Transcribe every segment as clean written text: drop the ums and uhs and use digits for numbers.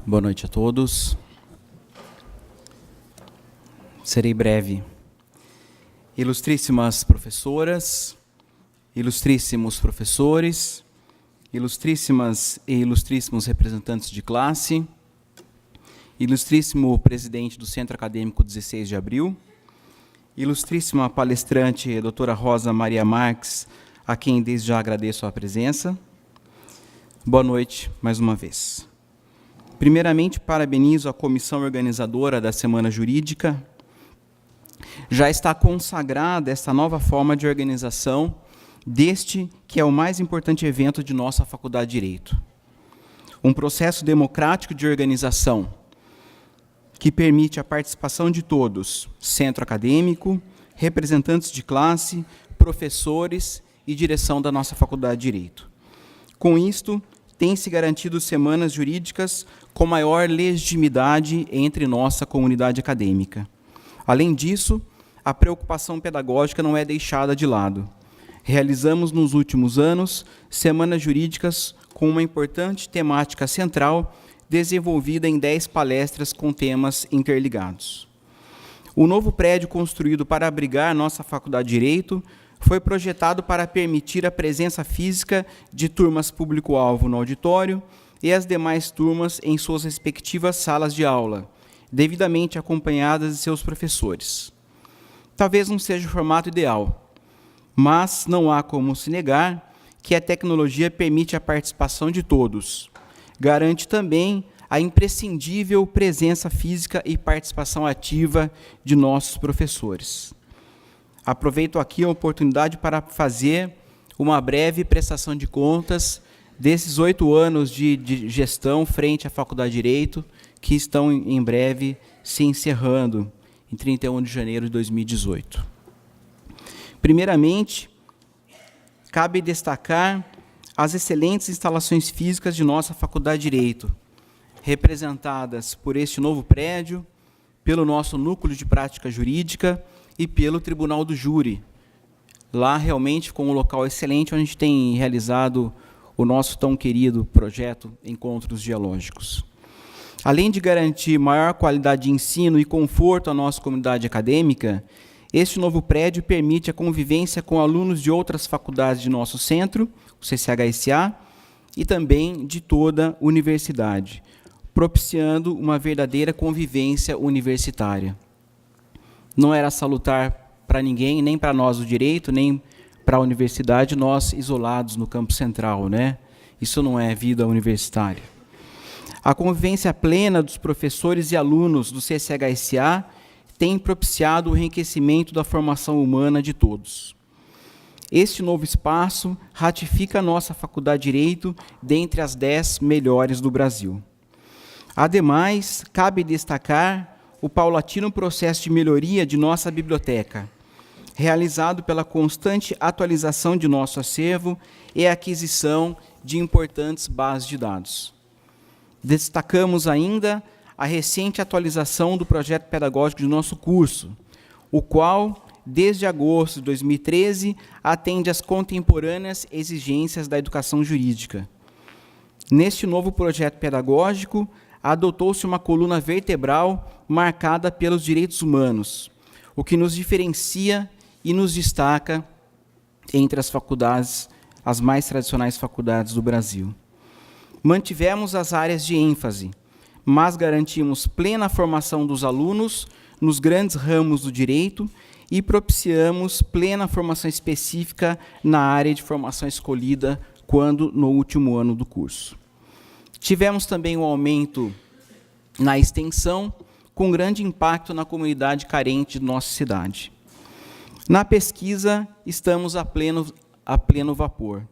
Boa noite a todos. Serei breve. Ilustríssimas professoras, ilustríssimos professores, ilustríssimas e ilustríssimos representantes de classe, ilustríssimo presidente do Centro Acadêmico 16 de Abril, ilustríssima palestrante, doutora Rosa Maria Marques, a quem desde já agradeço a presença. Boa noite, mais uma vez. Primeiramente, parabenizo a comissão organizadora da Semana Jurídica. Já está consagrada esta nova forma de organização deste que é o mais importante evento de nossa Faculdade de Direito. Um processo democrático de organização que permite a participação de todos, centro acadêmico, representantes de classe, professores e direção da nossa Faculdade de Direito. Com isto, tem-se garantido semanas jurídicas com maior legitimidade entre nossa comunidade acadêmica. Além disso, a preocupação pedagógica não é deixada de lado. Realizamos nos últimos anos semanas jurídicas com uma importante temática central desenvolvida em 10 palestras com temas interligados. O novo prédio construído para abrigar nossa Faculdade de Direito foi projetado para permitir a presença física de turmas público-alvo no auditório e as demais turmas em suas respectivas salas de aula, devidamente acompanhadas de seus professores. Talvez não seja o formato ideal, mas não há como se negar que a tecnologia permite a participação de todos. Garante também a imprescindível presença física e participação ativa de nossos professores. Aproveito aqui a oportunidade para fazer uma breve prestação de contas desses 8 anos de gestão frente à Faculdade de Direito, que estão em breve se encerrando, em 31 de janeiro de 2018. Primeiramente, cabe destacar as excelentes instalações físicas de nossa Faculdade de Direito, representadas por este novo prédio, pelo nosso Núcleo de Prática Jurídica e pelo Tribunal do Júri. Lá, realmente, com um local excelente, onde a gente tem realizado o nosso tão querido projeto Encontros Dialógicos. Além de garantir maior qualidade de ensino e conforto à nossa comunidade acadêmica, este novo prédio permite a convivência com alunos de outras faculdades de nosso centro, o CCHSA, e também de toda a universidade, propiciando uma verdadeira convivência universitária. Não era salutar para ninguém, nem para nós do direito, nem para a universidade, nós isolados no campo central, né? Isso não é vida universitária. A convivência plena dos professores e alunos do CCHSA tem propiciado o enriquecimento da formação humana de todos. Este novo espaço ratifica a nossa Faculdade de Direito dentre as 10 melhores do Brasil. Ademais, cabe destacar o paulatino processo de melhoria de nossa biblioteca, realizado pela constante atualização de nosso acervo e a aquisição de importantes bases de dados. Destacamos ainda a recente atualização do projeto pedagógico de nosso curso, o qual, desde agosto de 2013, atende às contemporâneas exigências da educação jurídica. Neste novo projeto pedagógico, adotou-se uma coluna vertebral marcada pelos direitos humanos, o que nos diferencia e nos destaca entre as faculdades, as mais tradicionais faculdades do Brasil. Mantivemos as áreas de ênfase, mas garantimos plena formação dos alunos nos grandes ramos do direito e propiciamos plena formação específica na área de formação escolhida quando no último ano do curso. Tivemos também um aumento na extensão, com grande impacto na comunidade carente de nossa cidade. Na pesquisa, estamos a pleno vapor.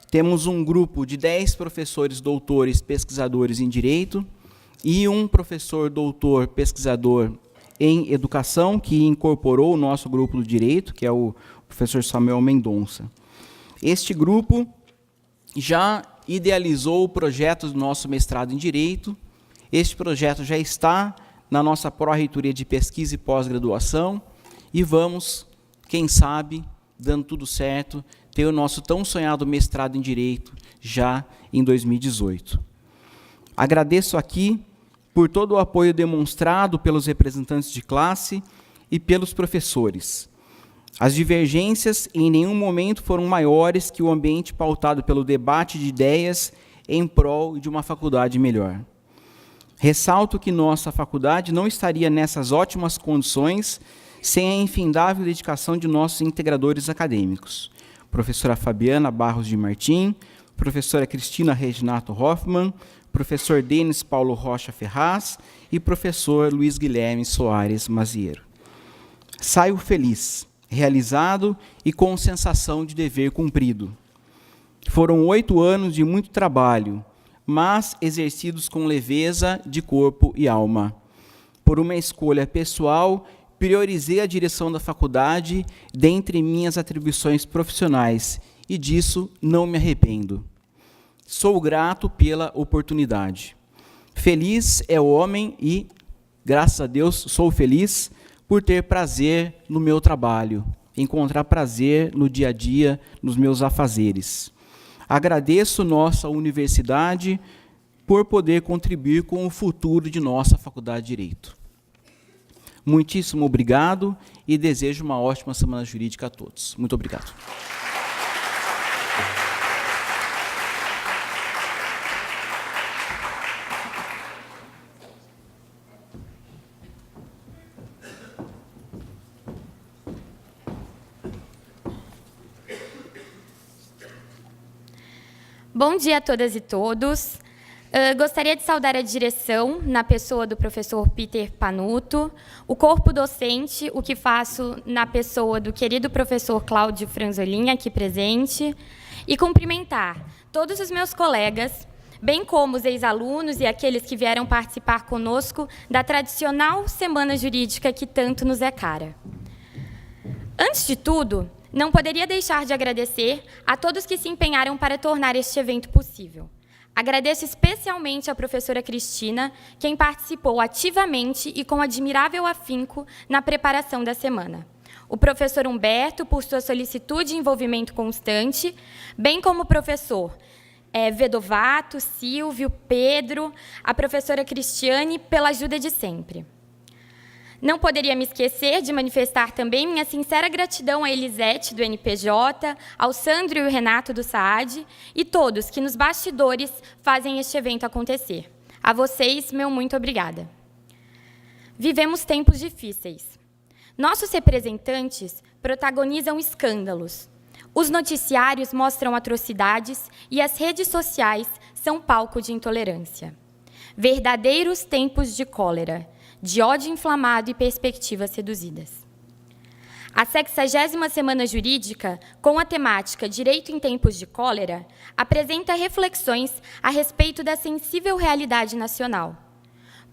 Temos um grupo de 10 professores doutores pesquisadores em Direito e um professor doutor pesquisador em Educação, que incorporou o nosso grupo do Direito, que é o professor Samuel Mendonça. Este grupo já idealizou o projeto do nosso mestrado em Direito. Este projeto já está na nossa pró-reitoria de pesquisa e pós-graduação e vamos, quem sabe, dando tudo certo, ter o nosso tão sonhado mestrado em Direito já em 2018. Agradeço aqui por todo o apoio demonstrado pelos representantes de classe e pelos professores. As divergências em nenhum momento foram maiores que o ambiente pautado pelo debate de ideias em prol de uma faculdade melhor. Ressalto que nossa faculdade não estaria nessas ótimas condições sem a infindável dedicação de nossos integradores acadêmicos. Professora Fabiana Barros de Martim, professora Cristina Reginato Hoffmann, professor Denis Paulo Rocha Ferraz e professor Luiz Guilherme Soares Maziero. Saio feliz, realizado e com sensação de dever cumprido. Foram 8 anos de muito trabalho, mas exercidos com leveza de corpo e alma. Por uma escolha pessoal, priorizei a direção da faculdade dentre minhas atribuições profissionais, e disso não me arrependo. Sou grato pela oportunidade. Feliz é o homem e, graças a Deus, sou feliz por ter prazer no meu trabalho, encontrar prazer no dia a dia, nos meus afazeres. Agradeço nossa universidade por poder contribuir com o futuro de nossa Faculdade de Direito. Muitíssimo obrigado e desejo uma ótima semana jurídica a todos. Muito obrigado. Bom dia a todas e todos. Gostaria de saudar a direção, na pessoa do professor Peter Panuto, o corpo docente, o que faço na pessoa do querido professor Cláudio Franzolin, aqui presente, e cumprimentar todos os meus colegas, bem como os ex-alunos e aqueles que vieram participar conosco da tradicional Semana Jurídica que tanto nos é cara. Antes de tudo, não poderia deixar de agradecer a todos que se empenharam para tornar este evento possível. Agradeço especialmente à professora Cristina, quem participou ativamente e com admirável afinco na preparação da semana. O professor Humberto, por sua solicitude e envolvimento constante, bem como o professor Vedovato, Silvio, Pedro, a professora Cristiane, pela ajuda de sempre. Não poderia me esquecer de manifestar também minha sincera gratidão a Elisete, do NPJ, ao Sandro e o Renato, do SAAD, e todos que nos bastidores fazem este evento acontecer. A vocês, meu muito obrigada. Vivemos tempos difíceis. Nossos representantes protagonizam escândalos. Os noticiários mostram atrocidades e as redes sociais são palco de intolerância. Verdadeiros tempos de cólera, de ódio inflamado e perspectivas seduzidas. A 60ª Semana Jurídica, com a temática Direito em Tempos de Cólera, apresenta reflexões a respeito da sensível realidade nacional.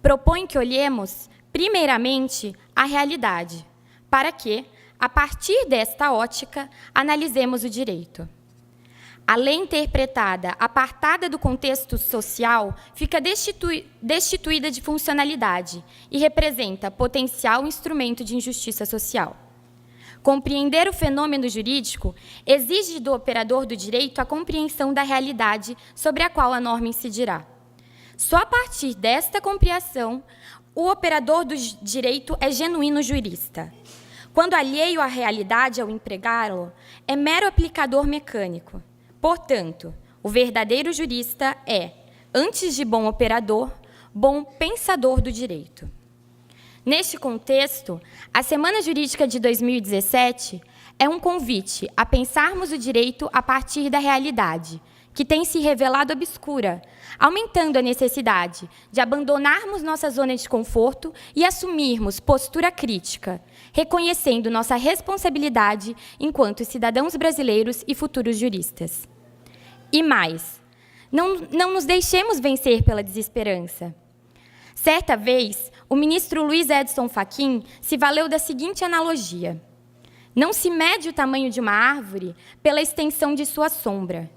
Propõe que olhemos, primeiramente, a realidade, para que, a partir desta ótica, analisemos o direito. A lei interpretada, apartada do contexto social, fica destituída de funcionalidade e representa potencial instrumento de injustiça social. Compreender o fenômeno jurídico exige do operador do direito a compreensão da realidade sobre a qual a norma incidirá. Só a partir desta compreensão, o operador do direito é genuíno jurista. Quando alheio à realidade ao empregá-lo, é mero aplicador mecânico. Portanto, o verdadeiro jurista é, antes de bom operador, bom pensador do direito. Neste contexto, a Semana Jurídica de 2017 é um convite a pensarmos o direito a partir da realidade, que tem se revelado obscura, aumentando a necessidade de abandonarmos nossa zona de conforto e assumirmos postura crítica, reconhecendo nossa responsabilidade enquanto cidadãos brasileiros e futuros juristas. E mais, não nos deixemos vencer pela desesperança. Certa vez, o ministro Luiz Edson Fachin se valeu da seguinte analogia: não se mede o tamanho de uma árvore pela extensão de sua sombra.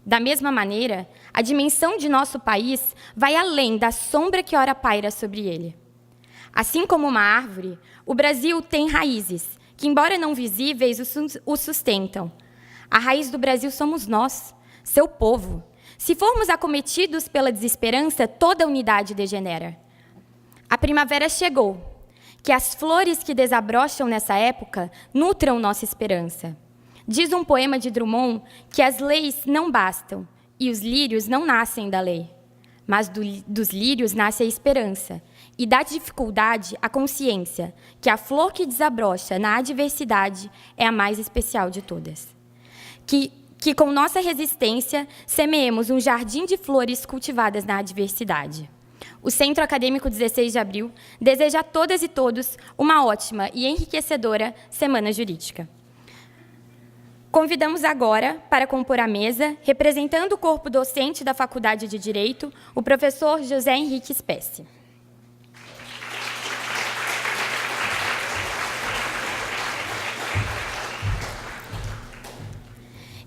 Da mesma maneira, a dimensão de nosso país vai além da sombra que ora paira sobre ele. Assim como uma árvore, o Brasil tem raízes, que, embora não visíveis, o sustentam. A raiz do Brasil somos nós, seu povo. Se formos acometidos pela desesperança, toda a unidade degenera. A primavera chegou. Que as flores que desabrocham nessa época nutram nossa esperança. Diz um poema de Drummond que as leis não bastam e os lírios não nascem da lei, mas dos lírios nasce a esperança e da dificuldade a consciência que a flor que desabrocha na adversidade é a mais especial de todas. Que com nossa resistência semeemos um jardim de flores cultivadas na adversidade. O Centro Acadêmico 16 de Abril deseja a todas e todos uma ótima e enriquecedora Semana Jurídica. Convidamos agora para compor a mesa, representando o corpo docente da Faculdade de Direito, o professor José Henrique Spesse.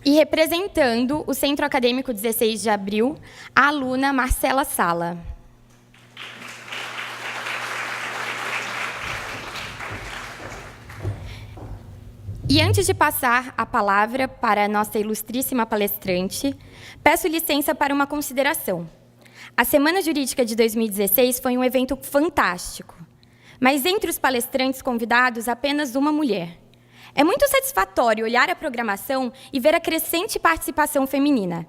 E representando o Centro Acadêmico 16 de Abril, a aluna Marcela Sala. E antes de passar a palavra para a nossa ilustríssima palestrante, peço licença para uma consideração. A Semana Jurídica de 2016 foi um evento fantástico, mas entre os palestrantes convidados, apenas uma mulher. É muito satisfatório olhar a programação e ver a crescente participação feminina.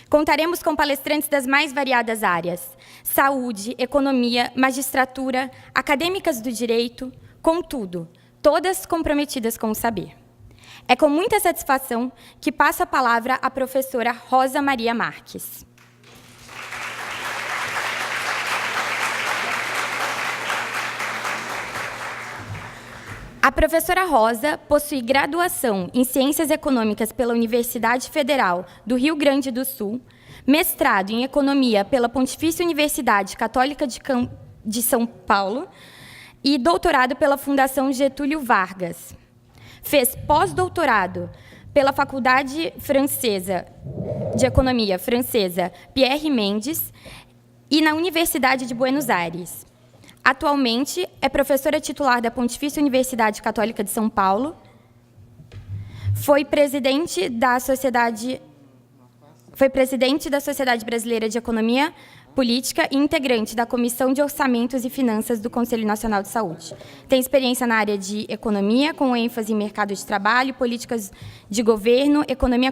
Contaremos com palestrantes das mais variadas áreas: saúde, economia, magistratura, acadêmicas do direito, contudo, todas comprometidas com o saber. É com muita satisfação que passo a palavra à professora Rosa Maria Marques. A professora Rosa possui graduação em Ciências Econômicas pela Universidade Federal do Rio Grande do Sul, mestrado em Economia pela Pontifícia Universidade Católica de São Paulo e doutorado pela Fundação Getúlio Vargas. Fez pós-doutorado pela Faculdade Francesa de Economia francesa Pierre Mendes e na Universidade de Buenos Aires. Atualmente, é professora titular da Pontifícia Universidade Católica de São Paulo. Foi presidente da Sociedade Brasileira de Economia Política e integrante da Comissão de Orçamentos e Finanças do Conselho Nacional de Saúde. Tem experiência na área de economia, com ênfase em mercado de trabalho, políticas de governo, economia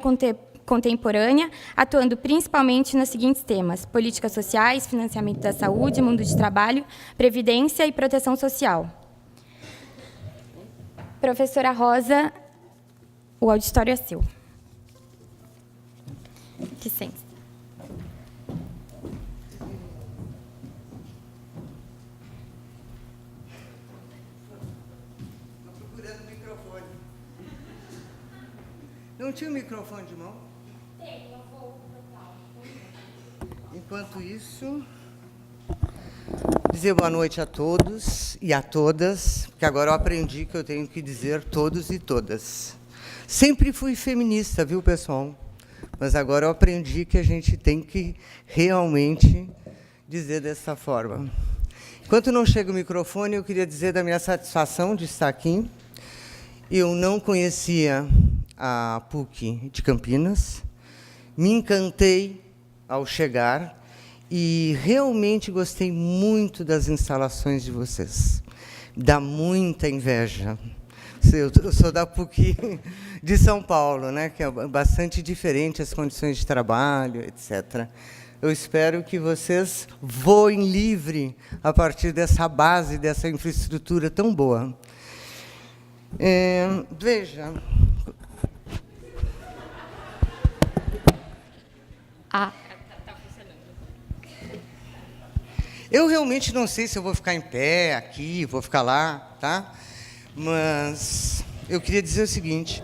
contemporânea, atuando principalmente nos seguintes temas: políticas sociais, financiamento da saúde, mundo de trabalho, previdência e proteção social. Professora Rosa, o auditório é seu. Licença. Estou procurando o microfone. Não tinha o microfone de mão? Tem, eu vou procurar. Enquanto isso, dizer boa noite a todos e a todas, porque agora eu aprendi que eu tenho que dizer todos e todas. Sempre fui feminista, viu, pessoal? Mas agora eu aprendi que a gente tem que realmente dizer dessa forma. Enquanto não chega o microfone, eu queria dizer da minha satisfação de estar aqui. Eu não conhecia a PUC de Campinas, me encantei ao chegar e realmente gostei muito das instalações de vocês. Dá muita inveja. Eu sou da PUC de São Paulo, né, que é bastante diferente as condições de trabalho, etc. Eu espero que vocês voem livre a partir dessa base, dessa infraestrutura tão boa. Veja. Tá funcionando. Eu realmente não sei se eu vou ficar em pé aqui, vou ficar lá, tá? Mas eu queria dizer o seguinte: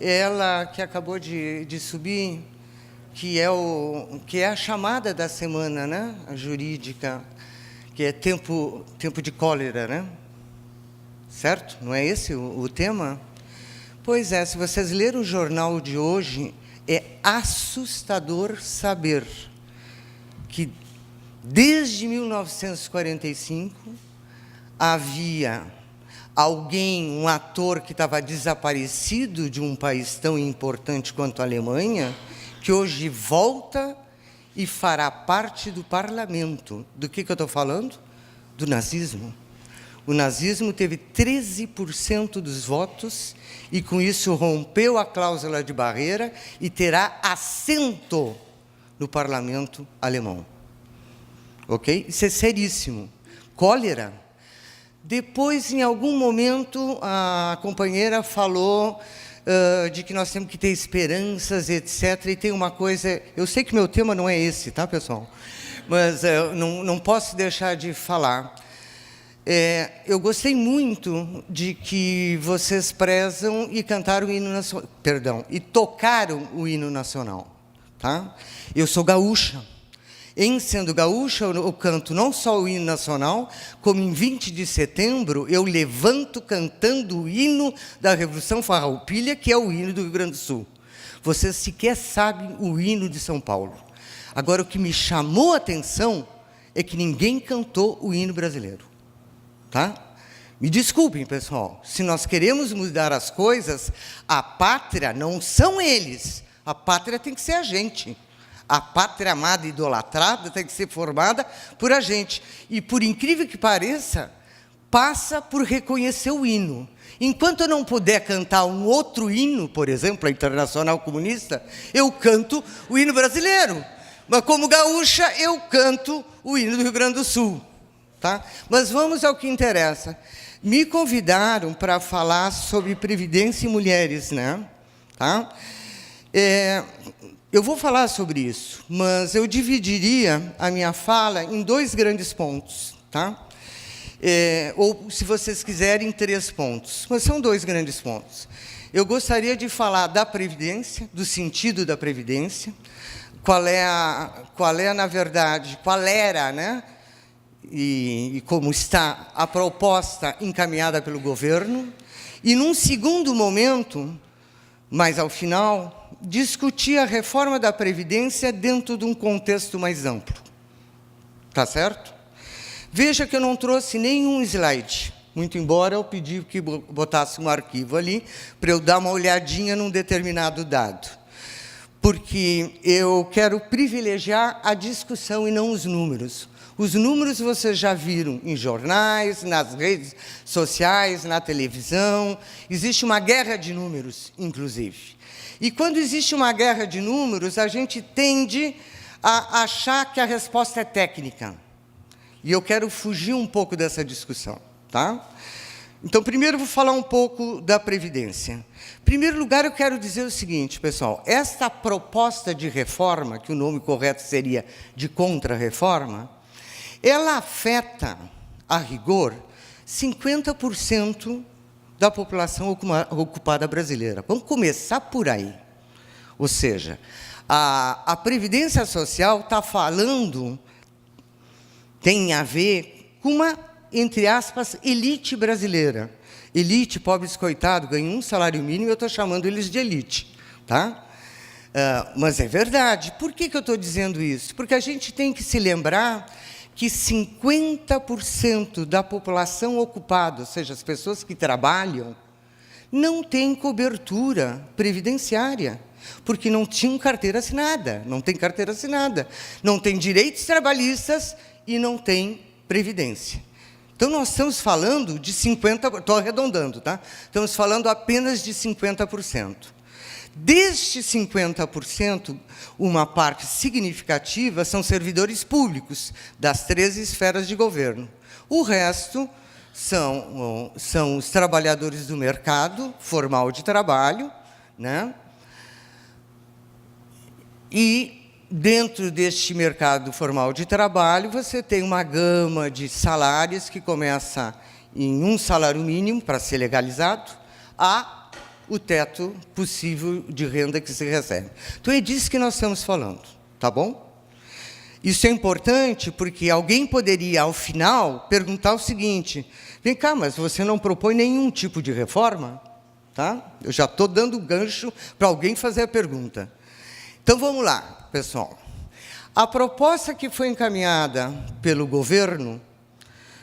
ela que acabou de subir, que é a chamada da semana, né, a jurídica, que é tempo de cólera, né? Certo? Não é esse o tema? Pois é, se vocês lerem o jornal de hoje, é assustador saber que, desde 1945, havia alguém, um ator que estava desaparecido de um país tão importante quanto a Alemanha, que hoje volta e fará parte do parlamento. Do que eu estou falando? Do nazismo. O nazismo teve 13% dos votos e, com isso, rompeu a cláusula de barreira e terá assento no parlamento alemão. Ok? Isso é seríssimo. Cólera. Depois, em algum momento, a companheira falou de que nós temos que ter esperanças, etc. E tem uma coisa... Eu sei que meu tema não é esse, tá, pessoal? Mas não posso deixar de falar. Eu gostei muito de que vocês prezam e cantaram o hino nacional... Perdão, e tocaram o hino nacional. Tá? Eu sou gaúcha. Em sendo gaúcha, eu canto não só o hino nacional, como em 20 de setembro eu levanto cantando o hino da Revolução Farroupilha, que é o hino do Rio Grande do Sul. Vocês sequer sabem o hino de São Paulo. Agora, o que me chamou a atenção é que ninguém cantou o hino brasileiro. Tá? Me desculpem, pessoal, se nós queremos mudar as coisas, a pátria não são eles, a pátria tem que ser a gente. A pátria amada e idolatrada tem que ser formada por a gente. E, por incrível que pareça, passa por reconhecer o hino. Enquanto eu não puder cantar um outro hino, por exemplo, a Internacional Comunista, eu canto o hino brasileiro. Mas, como gaúcha, eu canto o hino do Rio Grande do Sul. Tá? Mas vamos ao que interessa. Me convidaram para falar sobre previdência e mulheres, né? Tá? Eu vou falar sobre isso, mas eu dividiria a minha fala em 2 grandes pontos, tá? Ou, se vocês quiserem, 3 pontos, mas são 2 grandes pontos. Eu gostaria de falar da Previdência, do sentido da Previdência, qual era, né? E como está a proposta encaminhada pelo governo, e, num segundo momento, mais ao final, discutir a reforma da Previdência dentro de um contexto mais amplo. Tá certo? Veja que eu não trouxe nenhum slide, muito embora eu pedi que botasse um arquivo ali para eu dar uma olhadinha num determinado dado. Porque eu quero privilegiar a discussão e não os números. Os números vocês já viram em jornais, nas redes sociais, na televisão. Existe uma guerra de números, inclusive. E, quando existe uma guerra de números, a gente tende a achar que a resposta é técnica. E eu quero fugir um pouco dessa discussão. Tá? Então, primeiro, vou falar um pouco da Previdência. Em primeiro lugar, eu quero dizer o seguinte, pessoal. Esta proposta de reforma, que o nome correto seria de contra-reforma, ela afeta, a rigor, 50% da população ocupada brasileira. Vamos começar por aí. Ou seja, a Previdência Social está falando, tem a ver com uma, entre aspas, elite brasileira. Elite, pobres coitados, ganham um salário mínimo e eu estou chamando eles de elite. Tá? Mas é verdade. Por que eu estou dizendo isso? Porque a gente tem que se lembrar que 50% da população ocupada, ou seja, as pessoas que trabalham, não têm cobertura previdenciária, porque não tinham carteira assinada, não tem carteira assinada, não tem direitos trabalhistas e não tem previdência. Então, nós estamos falando de 50%, estou arredondando, tá? Estamos falando apenas de 50%. Destes 50%, uma parte significativa são servidores públicos das 13 esferas de governo. O resto são os trabalhadores do mercado formal de trabalho, né? E, dentro deste mercado formal de trabalho, você tem uma gama de salários que começa em um salário mínimo, para ser legalizado, a o teto possível de renda que se recebe. Então, é disso que nós estamos falando, tá bom? Isso é importante porque alguém poderia, ao final, perguntar o seguinte: vem cá, mas você não propõe nenhum tipo de reforma? Tá? Eu já estou dando gancho para alguém fazer a pergunta. Então, vamos lá, pessoal. A proposta que foi encaminhada pelo governo,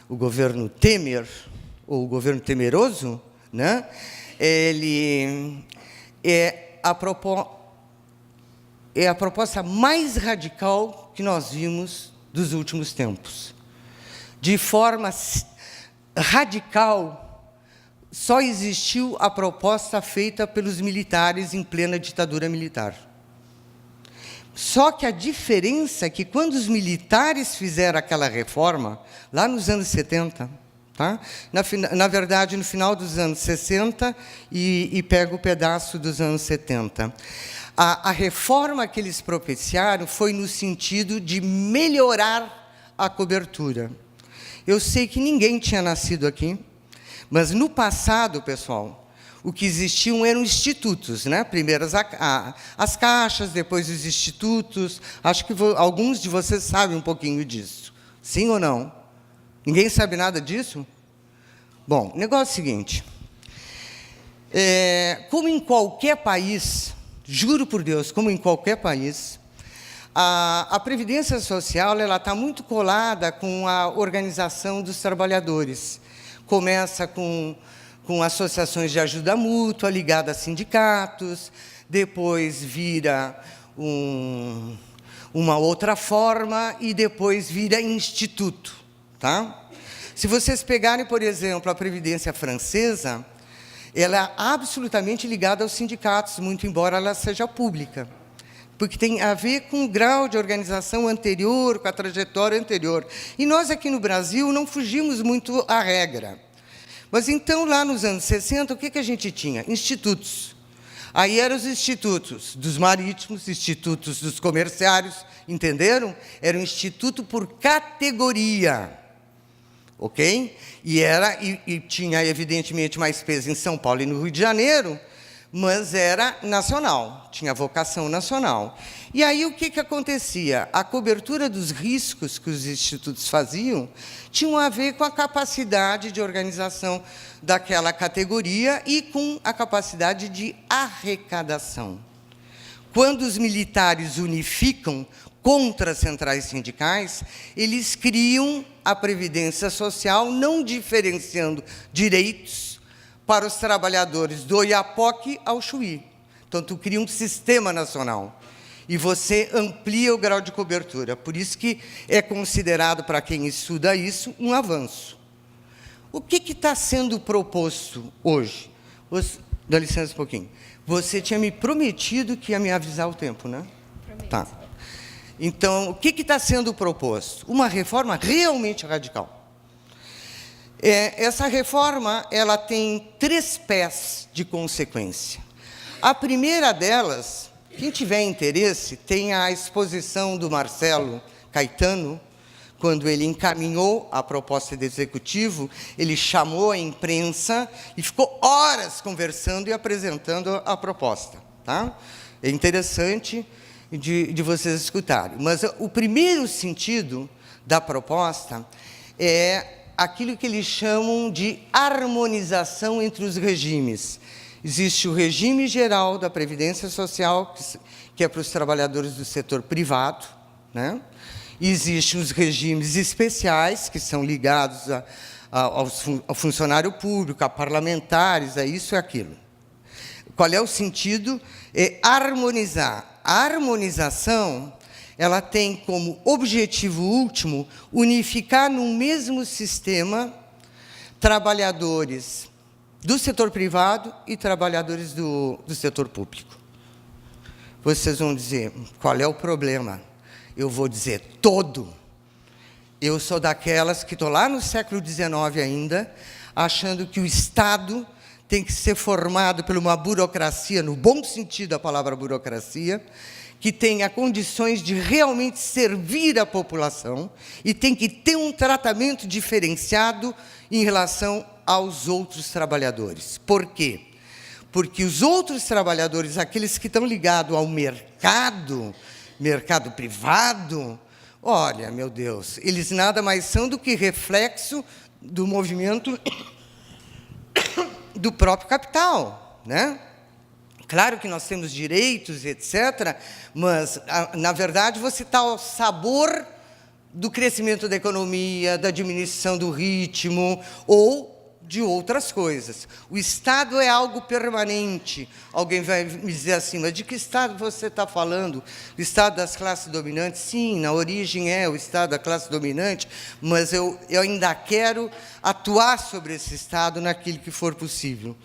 o governo Temer, ou o governo temeroso, né? Ele é a proposta... é a proposta mais radical que nós vimos dos últimos tempos. De forma radical, só existiu a proposta feita pelos militares em plena ditadura militar. Só que a diferença é que, quando os militares fizeram aquela reforma, lá nos anos 70, tá? Na verdade, no final dos anos 60, e pega o pedaço dos anos 70, a reforma que eles propiciaram foi no sentido de melhorar a cobertura. Eu sei que ninguém tinha nascido aqui, mas no passado, pessoal, o que existiam eram institutos, né? Primeiro as caixas, depois os institutos. Acho que alguns de vocês sabem um pouquinho disso. Sim ou não? Ninguém sabe nada disso? Bom, o negócio é o seguinte. Como em qualquer país, juro por Deus, como em qualquer país, a Previdência Social está muito colada com a organização dos trabalhadores. Começa com associações de ajuda mútua, ligadas a sindicatos, depois vira uma outra forma e depois vira instituto. Tá? Se vocês pegarem, por exemplo, a Previdência Francesa, ela é absolutamente ligada aos sindicatos, muito embora ela seja pública, porque tem a ver com o grau de organização anterior, com a trajetória anterior. E nós, aqui no Brasil, não fugimos muito à regra. Mas, então, lá nos anos 60, o que a gente tinha? Institutos. Aí eram os institutos dos marítimos, institutos dos comerciários, entenderam? Era um instituto por categoria. Ok? E tinha, evidentemente, mais peso em São Paulo e no Rio de Janeiro, mas era nacional, tinha vocação nacional. E aí o que acontecia? A cobertura dos riscos que os institutos faziam tinha a ver com a capacidade de organização daquela categoria e com a capacidade de arrecadação. Quando os militares unificam contra as centrais sindicais, eles criam a Previdência Social, não diferenciando direitos para os trabalhadores do Oiapoque ao Chuí. Então, tu cria um sistema nacional e você amplia o grau de cobertura. Por isso que é considerado, para quem estuda isso, um avanço. O que está sendo proposto hoje? Dá licença um pouquinho. Você tinha me prometido que ia me avisar o tempo, né? Prometo. Tá. Então, o que está sendo proposto? Uma reforma realmente radical. Essa reforma ela tem 3 pés de consequência. A primeira delas, quem tiver interesse, tem a exposição do Marcelo Caetano, quando ele encaminhou a proposta do Executivo, ele chamou a imprensa e ficou horas conversando e apresentando a proposta. Tá? É interessante de vocês escutarem. Mas o primeiro sentido da proposta é aquilo que eles chamam de harmonização entre os regimes. Existe o regime geral da Previdência Social, que é para os trabalhadores do setor privado, né? Existem os regimes especiais, que são ligados ao funcionário público, a parlamentares, a isso e aquilo. Qual é o sentido? É harmonizar. A harmonização, ela tem como objetivo último unificar num mesmo sistema trabalhadores do setor privado e trabalhadores do setor público. Vocês vão dizer, qual é o problema? Eu vou dizer, todo. Eu sou daquelas que estou lá no século XIX ainda, achando que o Estado tem que ser formado por uma burocracia, no bom sentido da palavra burocracia, que tenha condições de realmente servir a população e tem que ter um tratamento diferenciado em relação aos outros trabalhadores. Por quê? Porque os outros trabalhadores, aqueles que estão ligados ao mercado privado, olha, meu Deus, eles nada mais são do que reflexo do movimento do próprio capital, né? Claro que nós temos direitos, etc., mas, na verdade, você está ao sabor do crescimento da economia, da diminuição do ritmo, ou de outras coisas. O Estado é algo permanente. Alguém vai me dizer assim, mas de que Estado você está falando? O Estado das classes dominantes? Sim, na origem é o Estado da classe dominante, mas eu ainda quero atuar sobre esse Estado naquilo que for possível.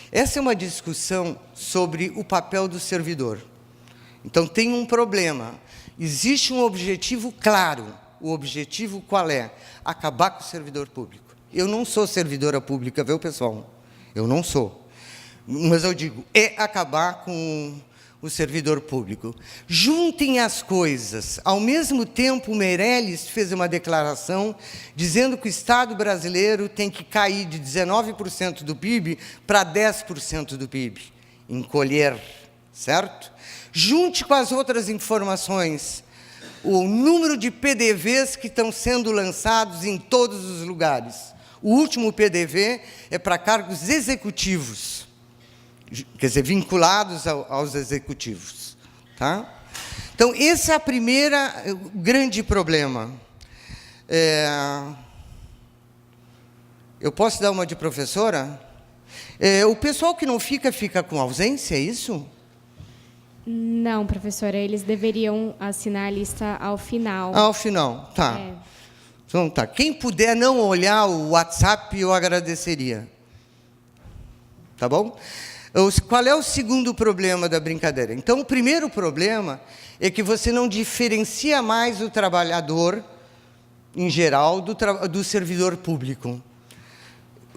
Essa é uma discussão sobre o papel do servidor. Então, tem um problema. Existe um objetivo claro. O objetivo qual é? Acabar com o servidor público. Eu não sou servidora pública, viu, pessoal? Eu não sou. Mas eu digo, é acabar com o servidor público. Juntem as coisas. Ao mesmo tempo, o Meirelles fez uma declaração dizendo que o Estado brasileiro tem que cair de 19% do PIB para 10% do PIB. Encolher, certo? Junte com as outras informações o número de PDVs que estão sendo lançados em todos os lugares. O último PDV é para cargos executivos, quer dizer, vinculados aos executivos. Tá? Então, esse é o grande problema. Eu posso dar uma de professora? O pessoal que não fica com ausência, é isso? Não, professora, eles deveriam assinar a lista ao final. Ao final, tá. Então, tá. Quem puder não olhar o WhatsApp, eu agradeceria. Tá bom? Qual é o segundo problema da brincadeira? Então, o primeiro problema é que você não diferencia mais o trabalhador, em geral, do servidor público.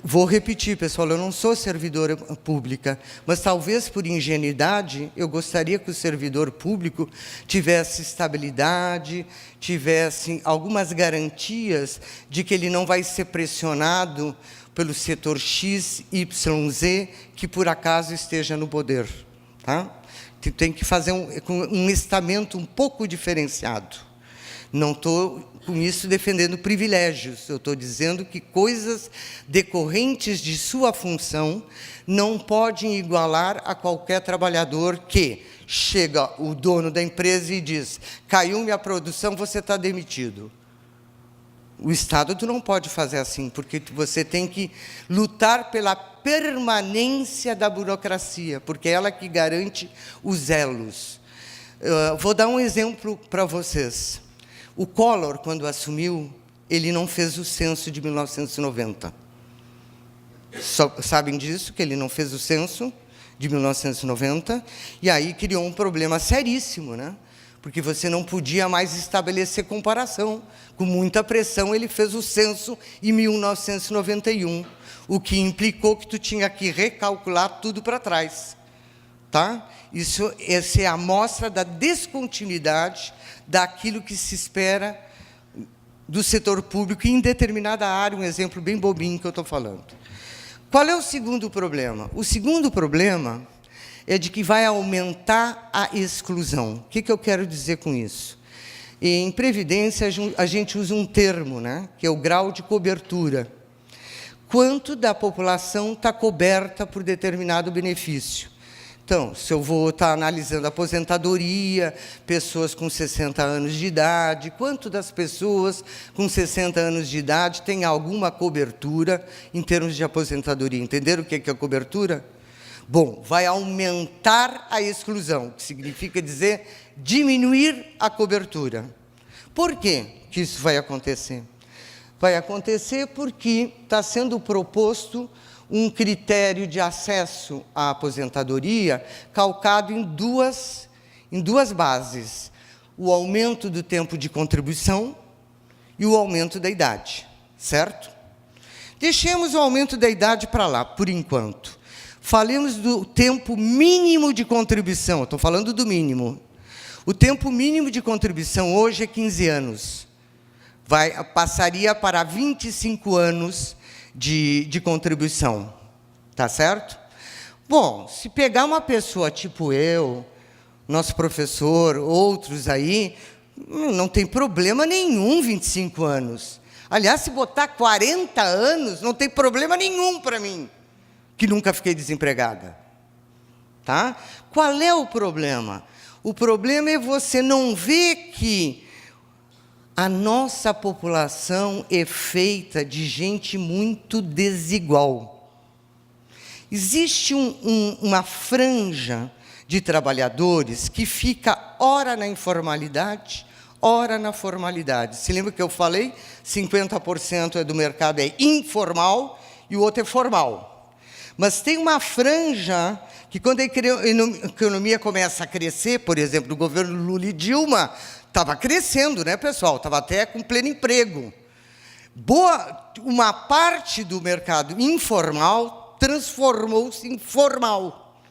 Vou repetir, pessoal, eu não sou servidora pública, mas talvez por ingenuidade eu gostaria que o servidor público tivesse estabilidade, tivesse algumas garantias de que ele não vai ser pressionado pelo setor X, Y, Z, que por acaso esteja no poder. Tá? Tem que fazer um estamento um pouco diferenciado. Não estou, com isso, defendendo privilégios. Eu estou dizendo que coisas decorrentes de sua função não podem igualar a qualquer trabalhador que chega o dono da empresa e diz, caiu minha produção, você está demitido. O Estado não pode fazer assim, porque você tem que lutar pela permanência da burocracia, porque é ela que garante os elos. Vou dar um exemplo para vocês. O Collor, quando assumiu, ele não fez o censo de 1990. Sabem disso, que ele não fez o censo de 1990, e aí criou um problema seríssimo, né? Porque você não podia mais estabelecer comparação. Com muita pressão, ele fez o censo em 1991, o que implicou que tu tinha que recalcular tudo para trás. Tá? Essa é a amostra da descontinuidade daquilo que se espera do setor público em determinada área, um exemplo bem bobinho que eu estou falando. Qual é o segundo problema? O segundo problema é de que vai aumentar a exclusão. O que eu quero dizer com isso? Em Previdência, a gente usa um termo, né, que é o grau de cobertura. Quanto da população está coberta por determinado benefício? Então, se eu vou estar analisando aposentadoria, pessoas com 60 anos de idade, quanto das pessoas com 60 anos de idade têm alguma cobertura em termos de aposentadoria? Entenderam o que é a cobertura? Bom, vai aumentar a exclusão, que significa dizer diminuir a cobertura. Por quê que isso vai acontecer? Vai acontecer porque está sendo proposto um critério de acesso à aposentadoria calcado em duas bases: o aumento do tempo de contribuição e o aumento da idade, certo? Deixemos o aumento da idade para lá, por enquanto. Falemos do tempo mínimo de contribuição, estou falando do mínimo. O tempo mínimo de contribuição hoje é 15 anos. Passaria para 25 anos de contribuição, tá certo? Bom, se pegar uma pessoa tipo eu, nosso professor, outros aí, não tem problema nenhum 25 anos. Aliás, se botar 40 anos, não tem problema nenhum para mim, que nunca fiquei desempregada. Tá? Qual é o problema? O problema é você não ver que a nossa população é feita de gente muito desigual. Existe uma franja de trabalhadores que fica ora na informalidade, ora na formalidade. Se lembra que eu falei? 50% do mercado é informal e o outro é formal. Mas tem uma franja que, quando a economia começa a crescer, por exemplo, no governo Lula e Dilma, estava crescendo, né, pessoal? Estava até com pleno emprego. Uma parte do mercado informal transformou-se em formal.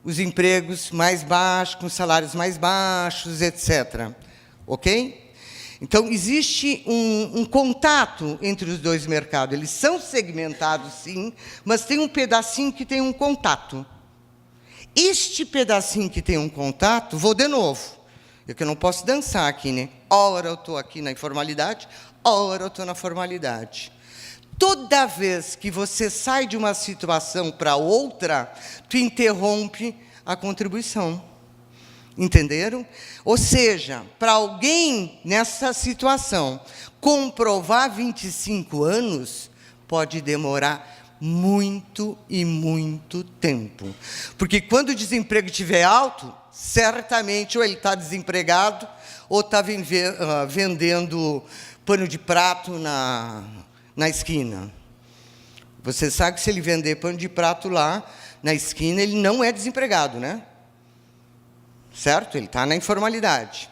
Os empregos mais baixos, com salários mais baixos, etc. Ok? Então, existe um contato entre os dois mercados. Eles são segmentados, sim, mas tem um pedacinho que tem um contato. Este pedacinho que tem um contato, vou de novo. Eu não posso dançar aqui, né? Ora eu estou aqui na informalidade, ora eu estou na formalidade. Toda vez que você sai de uma situação para outra, tu interrompe a contribuição. Entenderam? Ou seja, para alguém nessa situação comprovar 25 anos, pode demorar muito e muito tempo. Porque quando o desemprego estiver alto, certamente ou ele está desempregado ou está vendendo pano de prato na esquina. Você sabe que se ele vender pano de prato lá na esquina, ele não é desempregado, né? Certo? Ele está na informalidade.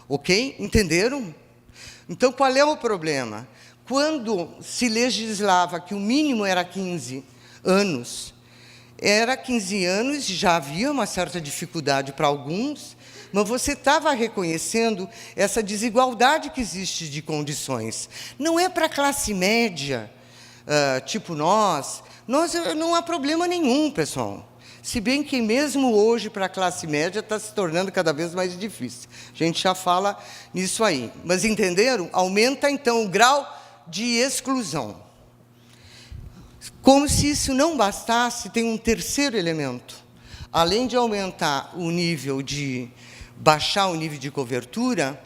Ok? Entenderam? Então, qual é o problema? Quando se legislava que o mínimo era 15 anos, era 15 anos, já havia uma certa dificuldade para alguns, mas você estava reconhecendo essa desigualdade que existe de condições. Não é para a classe média, tipo nós, não há problema nenhum, pessoal. Se bem que mesmo hoje, para a classe média, está se tornando cada vez mais difícil. A gente já fala nisso aí. Mas entenderam? Aumenta, então, o grau de exclusão. Como se isso não bastasse, tem um terceiro elemento. Além de aumentar o nível baixar o nível de cobertura,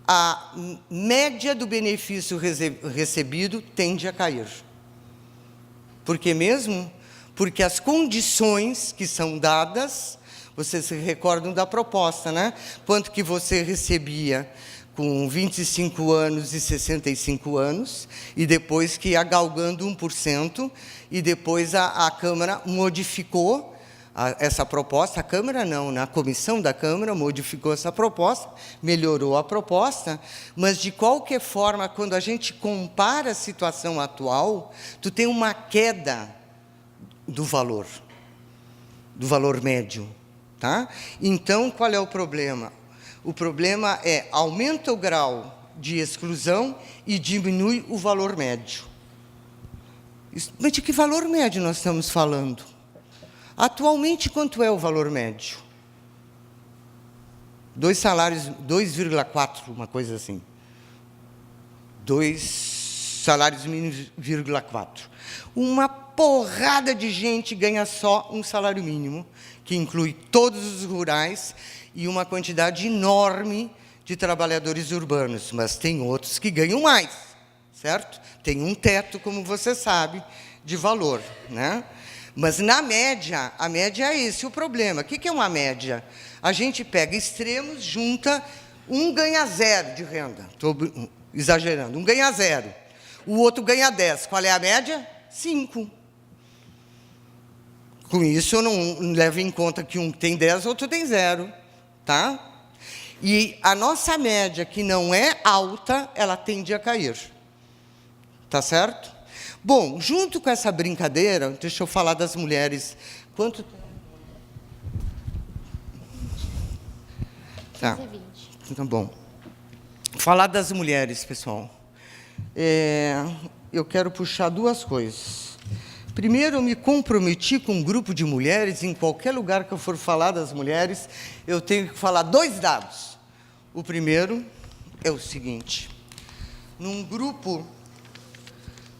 a média do benefício recebido tende a cair. Por que mesmo? Porque as condições que são dadas, vocês se recordam da proposta, né? Quanto que você recebia com 25 anos e 65 anos, e depois que ia galgando 1%, e depois a Câmara modificou essa proposta, a Câmara não, na comissão da Câmara modificou essa proposta, melhorou a proposta, mas, de qualquer forma, quando a gente compara a situação atual, tu tem uma queda do valor médio. Tá? Então, qual é o problema? O problema é, aumenta o grau de exclusão e diminui o valor médio. Mas de que valor médio nós estamos falando? Atualmente, quanto é o valor médio? 2 salários, 2,4, uma coisa assim. 2 salários mínimos, 4. Uma porrada de gente ganha só um salário mínimo, que inclui todos os rurais e uma quantidade enorme de trabalhadores urbanos, mas tem outros que ganham mais, certo? Tem um teto, como você sabe, de valor, né? Mas, na média, a média é esse o problema. O que é uma média? A gente pega extremos, junta, um ganha 0 de renda, estou exagerando, um ganha 0, o outro ganha 10. Qual é a média? 5. Com isso, eu não levo em conta que um tem 10, outro tem 0. Tá? E a nossa média, que não é alta, ela tende a cair. Tá certo? Bom, junto com essa brincadeira, deixa eu falar das mulheres. Quanto tempo? Tá. 20. Tá bom. Falar das mulheres, pessoal. Eu quero puxar 2 coisas. Primeiro, eu me comprometi com um grupo de mulheres, em qualquer lugar que eu for falar das mulheres, eu tenho que falar 2 dados. O primeiro é o seguinte: num grupo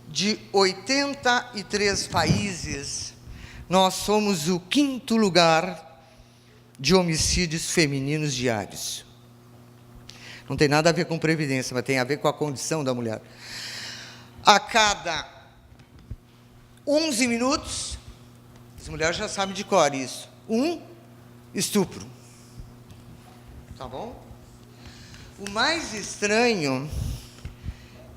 de 83 países, nós somos o 5º lugar de homicídios femininos diários. Não tem nada a ver com previdência, mas tem a ver com a condição da mulher. A cada 11 minutos, as mulheres já sabem de cor isso, um estupro. Tá bom? O mais estranho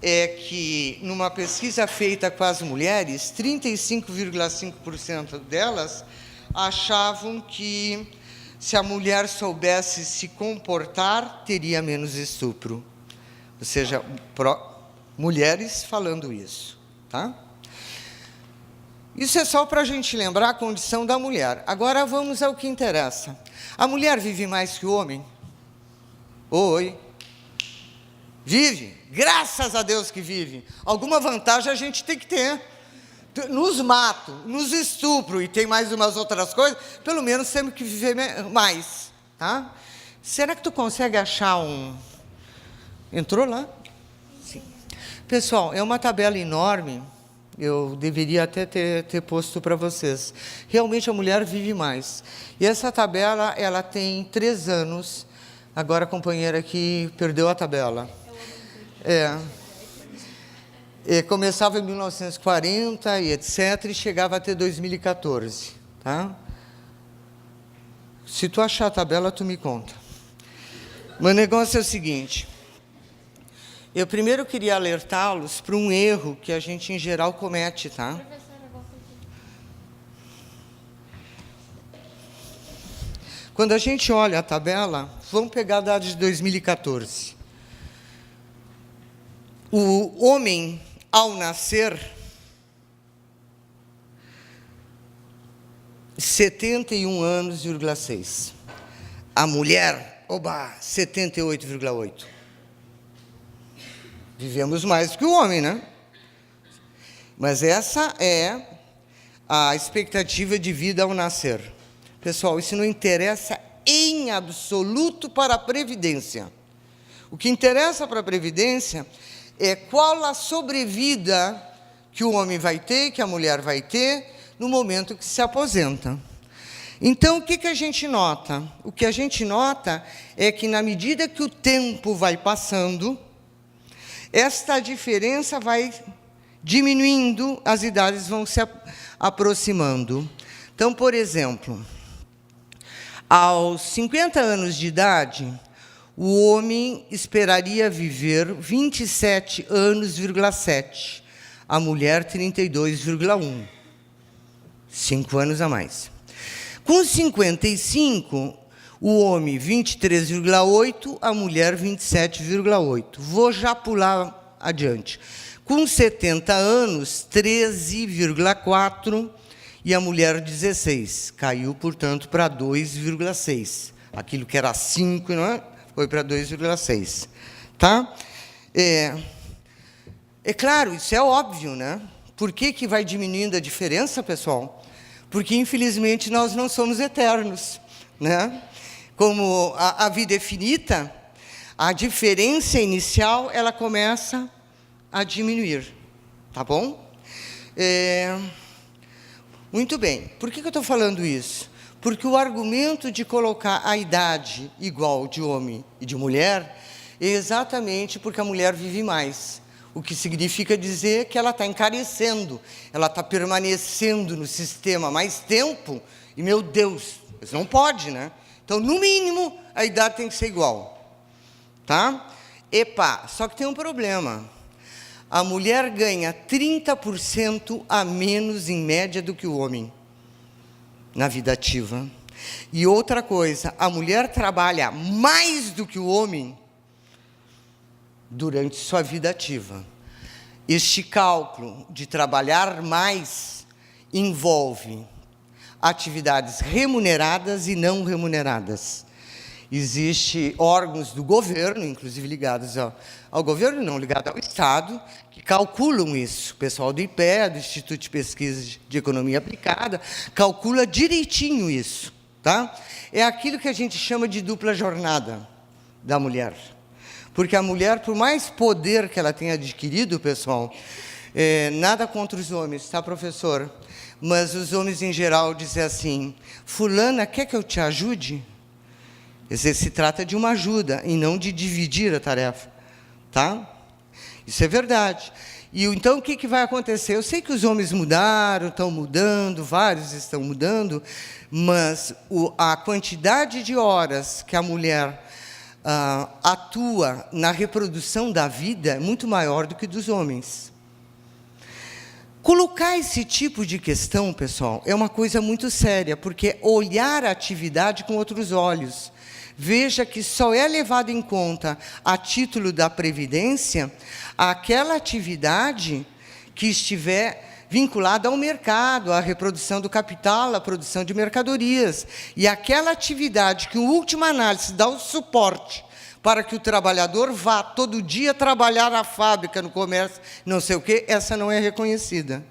é que, numa pesquisa feita com as mulheres, 35,5% delas achavam que, se a mulher soubesse se comportar, teria menos estupro. Ou seja, mulheres falando isso. Tá? Isso é só para a gente lembrar a condição da mulher. Agora vamos ao que interessa. A mulher vive mais que o homem? Oi. Vive. Graças a Deus que vive. Alguma vantagem a gente tem que ter. Nos matam, nos estupram e tem mais umas outras coisas, pelo menos temos que viver mais. Tá? Será que tu consegue achar um... Entrou lá? Sim. Pessoal, é uma tabela enorme. Eu deveria até ter posto para vocês. Realmente a mulher vive mais. E essa tabela, ela tem 3 anos. Agora a companheira aqui perdeu a tabela. Começava em 1940 e etc. e chegava até 2014. Tá? Se tu achar a tabela, tu me conta. Mas o negócio é o seguinte. Eu primeiro queria alertá-los para um erro que a gente, em geral, comete, tá? Quando a gente olha a tabela, vamos pegar dados de 2014. O homem, ao nascer, 71 anos,6. A mulher, 78,8. Vivemos mais que o homem, né? Mas essa é a expectativa de vida ao nascer. Pessoal, isso não interessa em absoluto para a Previdência. O que interessa para a Previdência é qual a sobrevida que o homem vai ter, que a mulher vai ter, no momento que se aposenta. Então, o que a gente nota? O que a gente nota é que, na medida que o tempo vai passando, esta diferença vai diminuindo, as idades vão se aproximando. Então, por exemplo, aos 50 anos de idade, o homem esperaria viver 27 anos,7. A mulher, 32,1. 5 anos a mais. Com 55, o homem, 23,8, a mulher, 27,8. Vou já pular adiante. Com 70 anos, 13,4 e a mulher, 16. Caiu, portanto, para 2,6. Aquilo que era 5, não é? Foi para 2,6. Tá? É claro, isso é óbvio, né? Por que vai diminuindo a diferença, pessoal? Porque, infelizmente, nós não somos eternos, né? Como a vida é finita, a diferença inicial, ela começa a diminuir, tá bom? Muito bem. Por que eu estou falando isso? Porque o argumento de colocar a idade igual de homem e de mulher é exatamente porque a mulher vive mais. O que significa dizer que ela está encarecendo, ela está permanecendo no sistema mais tempo, e, meu Deus, isso não pode, né? Então, no mínimo, a idade tem que ser igual. Tá? Só que tem um problema. A mulher ganha 30% a menos, em média, do que o homem na vida ativa. E outra coisa, a mulher trabalha mais do que o homem durante sua vida ativa. Este cálculo de trabalhar mais envolve atividades remuneradas e não remuneradas. Existem órgãos do governo, inclusive ligados ao governo, não, ligados ao Estado, que calculam isso. O pessoal do IPE, do Instituto de Pesquisa de Economia Aplicada, calcula direitinho isso. Tá? É aquilo que a gente chama de dupla jornada da mulher. Porque a mulher, por mais poder que ela tenha adquirido, pessoal, nada contra os homens, tá, professor? Mas os homens, em geral, dizem assim, fulana, quer que eu te ajude? Quer dizer, se trata de uma ajuda e não de dividir a tarefa. Tá? Isso é verdade. E então o que vai acontecer? Eu sei que os homens mudaram, estão mudando, vários estão mudando, mas a quantidade de horas que a mulher atua na reprodução da vida é muito maior do que dos homens. Colocar esse tipo de questão, pessoal, é uma coisa muito séria, porque é olhar a atividade com outros olhos. Veja que só é levado em conta, a título da Previdência, aquela atividade que estiver vinculada ao mercado, à reprodução do capital, à produção de mercadorias. E aquela atividade que, em última análise, dá o suporte para que o trabalhador vá todo dia trabalhar na fábrica, no comércio, não sei o quê, essa não é reconhecida.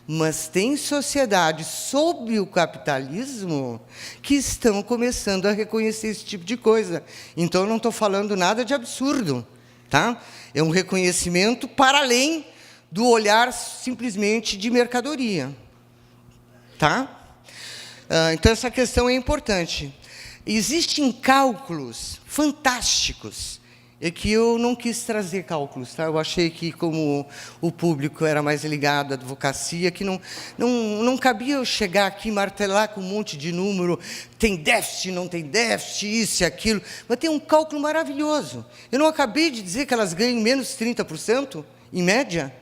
Mas tem sociedades sob o capitalismo que estão começando a reconhecer esse tipo de coisa. Então, eu não estou falando nada de absurdo. Tá? É um reconhecimento para além do olhar simplesmente de mercadoria. Tá? Então, essa questão é importante. Existem cálculos fantásticos, é que eu não quis trazer cálculos, tá? Eu achei que, como o público era mais ligado à advocacia, que não cabia eu chegar aqui e martelar com um monte de número, tem déficit, não tem déficit, isso e aquilo, mas tem um cálculo maravilhoso. Eu não acabei de dizer que elas ganham menos 30%, em média?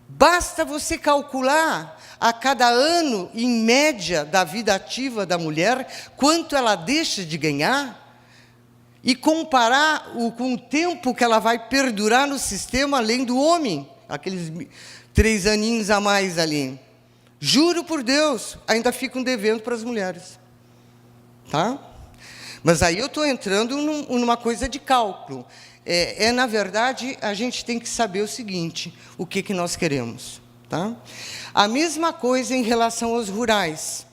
Basta você calcular a cada ano, em média, da vida ativa da mulher, quanto ela deixa de ganhar, e comparar com o tempo que ela vai perdurar no sistema, além do homem, aqueles 3 aninhos a mais ali. Juro por Deus, ainda ficam devendo para as mulheres. Tá? Mas aí eu estou entrando numa coisa de cálculo. Na verdade, a gente tem que saber o seguinte, o que nós queremos. Tá? A mesma coisa em relação aos rurais.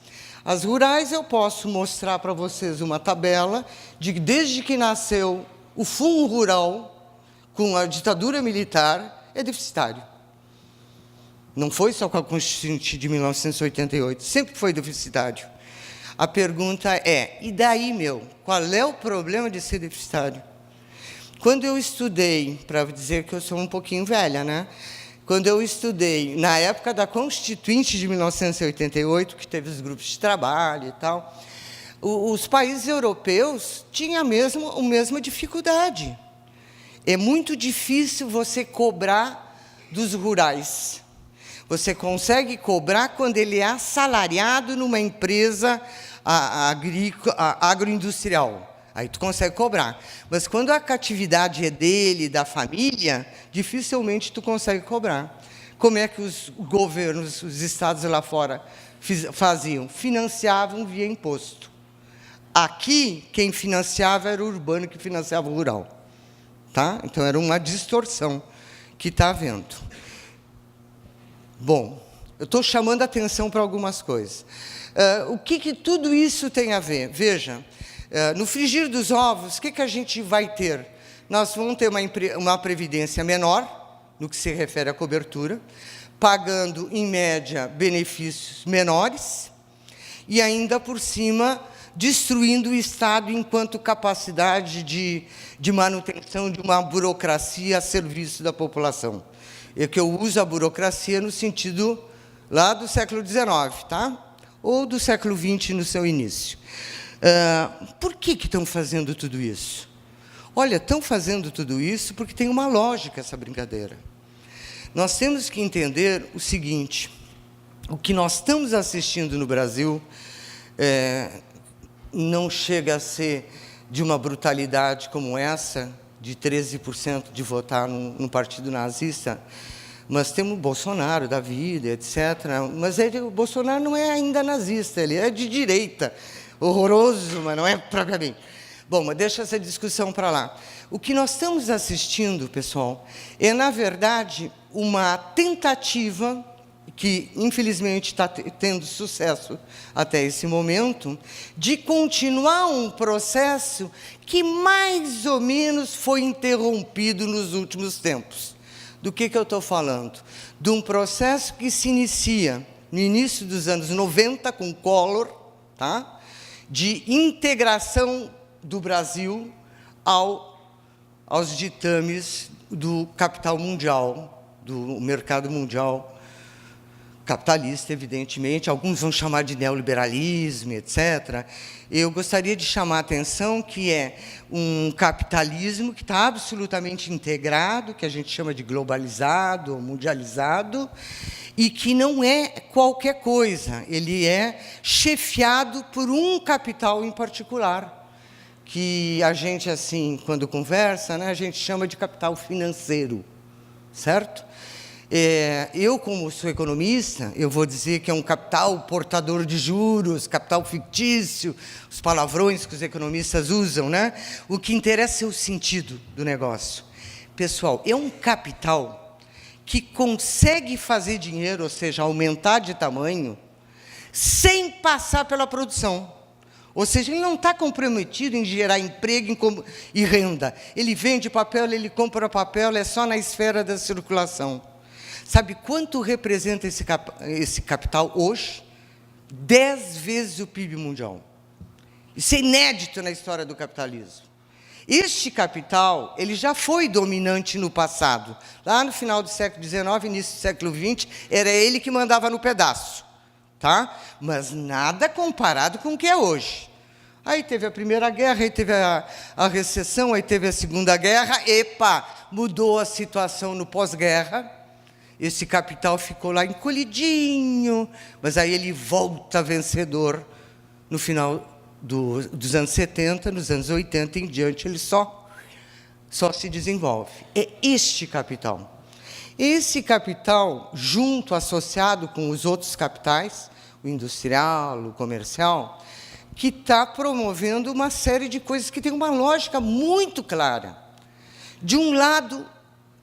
As rurais, eu posso mostrar para vocês uma tabela de que, desde que nasceu o Fundo Rural, com a ditadura militar, é deficitário. Não foi só com a Constituinte de 1988, sempre foi deficitário. A pergunta é, e daí, qual é o problema de ser deficitário? Quando eu estudei, para dizer que eu sou um pouquinho velha, né? Quando eu estudei, na época da Constituinte de 1988, que teve os grupos de trabalho e tal, os países europeus tinham a mesma dificuldade. É muito difícil você cobrar dos rurais. Você consegue cobrar quando ele é assalariado numa empresa agroindustrial. Aí tu consegue cobrar. Mas quando a atividade é dele, da família, dificilmente tu consegue cobrar. Como é que os governos, os estados lá fora faziam? Financiavam via imposto. Aqui, quem financiava era o urbano, que financiava o rural. Tá? Então, era uma distorção que está havendo. Bom, eu estou chamando a atenção para algumas coisas. O que tudo isso tem a ver? Veja, no frigir dos ovos, o que a gente vai ter? Nós vamos ter uma previdência menor, no que se refere à cobertura, pagando, em média, benefícios menores, e ainda por cima, destruindo o Estado enquanto capacidade de manutenção de uma burocracia a serviço da população. É que eu uso a burocracia no sentido lá do século XIX, tá? Ou do século XX no seu início. Por que estão fazendo tudo isso? Olha, estão fazendo tudo isso porque tem uma lógica essa brincadeira. Nós temos que entender o seguinte, o que nós estamos assistindo no Brasil não chega a ser de uma brutalidade como essa, de 13% de votar no partido nazista, mas temos o Bolsonaro da vida, etc. Mas o Bolsonaro não é ainda nazista, ele é de direita, horroroso, mas não é propriamente. Bom, mas deixa essa discussão para lá. O que nós estamos assistindo, pessoal, é, na verdade, uma tentativa que, infelizmente, está tendo sucesso até esse momento, de continuar um processo que, mais ou menos, foi interrompido nos últimos tempos. Do que eu estou falando? De um processo que se inicia no início dos anos 90, com Collor, tá? De integração do Brasil aos ditames do capital mundial, do mercado mundial capitalista, evidentemente. Alguns vão chamar de neoliberalismo, etc. Eu gostaria de chamar a atenção que é um capitalismo que está absolutamente integrado, que a gente chama de globalizado, mundializado, e que não é qualquer coisa. Ele é chefiado por um capital em particular, que a gente, assim, quando conversa, né, a gente chama de capital financeiro, certo? Eu, como sou economista, eu vou dizer que é um capital portador de juros, capital fictício, os palavrões que os economistas usam, né? O que interessa é o sentido do negócio. Pessoal, é um capital que consegue fazer dinheiro, ou seja, aumentar de tamanho, sem passar pela produção. Ou seja, ele não está comprometido em gerar emprego e renda. Ele vende papel, ele compra papel, é só na esfera da circulação. Sabe quanto representa esse capital hoje? 10 vezes o PIB mundial. Isso é inédito na história do capitalismo. Este capital, ele já foi dominante no passado. Lá no final do século XIX, início do século XX, era ele que mandava no pedaço. Tá? Mas nada comparado com o que é hoje. Aí teve a Primeira Guerra, aí teve a recessão, aí teve a Segunda Guerra. Epa, mudou a situação no pós-guerra. Esse capital ficou lá encolhidinho, mas aí ele volta vencedor no final dos anos 70, nos anos 80 em diante, ele só se desenvolve. É este capital. Esse capital, junto, associado com os outros capitais, o industrial, o comercial, que está promovendo uma série de coisas que tem uma lógica muito clara. De um lado,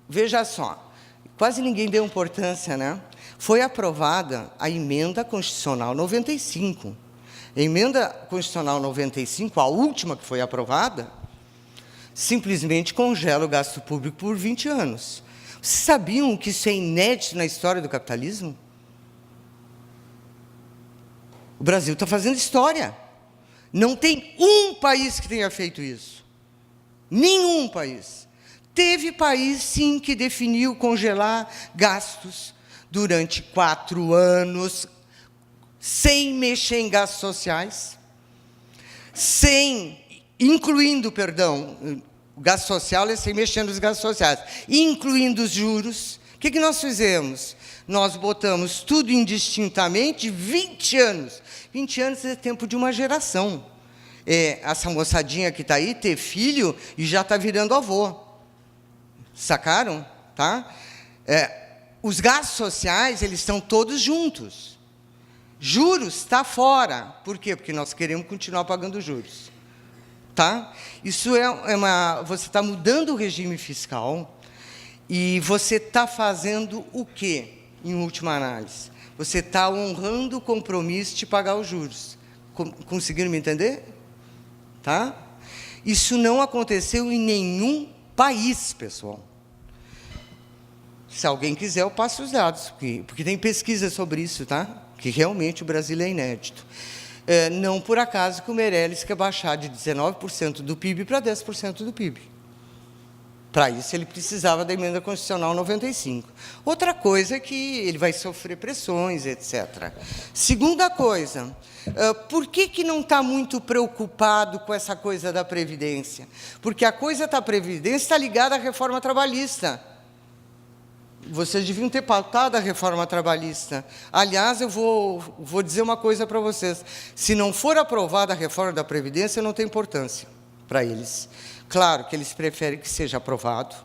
veja só, quase ninguém deu importância, né? Foi aprovada a Emenda Constitucional 95. A Emenda Constitucional 95, a última que foi aprovada, simplesmente congela o gasto público por 20 anos. Vocês sabiam que isso é inédito na história do capitalismo? O Brasil está fazendo história. Não tem um país que tenha feito isso. Nenhum país. Teve país, sim, que definiu congelar gastos durante 4 anos, sem mexer em gastos sociais, incluindo, o gasto social é sem mexer nos gastos sociais, incluindo os juros. O que nós fizemos? Nós botamos tudo indistintamente 20 anos. 20 anos é tempo de uma geração. Essa moçadinha que está aí, ter filho e já está virando avô. Sacaram? Tá? Os gastos sociais, eles estão todos juntos. Juros está fora. Por quê? Porque nós queremos continuar pagando juros. Tá? Isso você está mudando o regime fiscal e você está fazendo o quê, em última análise? Você está honrando o compromisso de pagar os juros. Conseguiram me entender? Tá? Isso não aconteceu em nenhum país, pessoal. Se alguém quiser, eu passo os dados, porque tem pesquisa sobre isso, tá? Que realmente o Brasil é inédito. Não por acaso que o Meirelles quer baixar de 19% do PIB para 10% do PIB. Para isso, ele precisava da Emenda Constitucional 95. Outra coisa é que ele vai sofrer pressões, etc. Segunda coisa, por que não está muito preocupado com essa coisa da Previdência? Porque a coisa da Previdência está ligada à reforma trabalhista. Vocês deviam ter pautado a reforma trabalhista. Aliás, eu vou dizer uma coisa para vocês. Se não for aprovada a reforma da Previdência, não tem importância para eles. Claro que eles preferem que seja aprovado,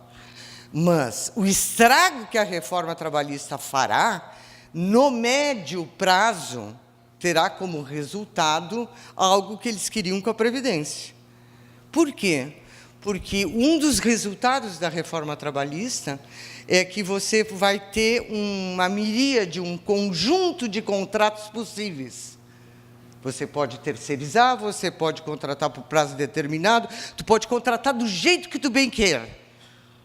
mas o estrago que a reforma trabalhista fará, no médio prazo, terá como resultado algo que eles queriam com a Previdência. Por quê? Porque um dos resultados da reforma trabalhista é que você vai ter uma miríade, um conjunto de contratos possíveis. Você pode terceirizar, você pode contratar por prazo determinado, tu pode contratar do jeito que tu bem quer.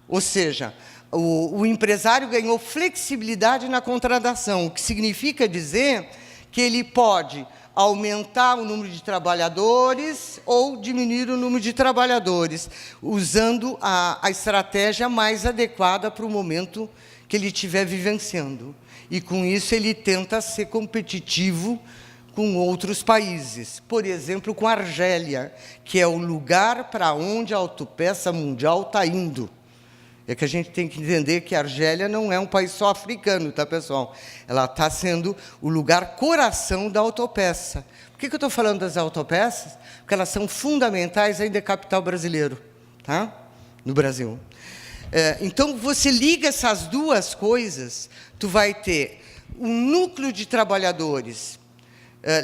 Ou seja, o empresário ganhou flexibilidade na contratação, o que significa dizer que ele pode aumentar o número de trabalhadores ou diminuir o número de trabalhadores, usando a estratégia mais adequada para o momento que ele estiver vivenciando. E, com isso, ele tenta ser competitivo com outros países. Por exemplo, com a Argélia, que é o lugar para onde a autopeça mundial está indo. É que a gente tem que entender que a Argélia não é um país só africano, tá, pessoal? Ela está sendo o lugar coração da autopeça. Por que eu estou falando das autopeças? Porque elas são fundamentais ainda em capital brasileiro, tá? No Brasil. Então, você liga essas duas coisas, tu vai ter um núcleo de trabalhadores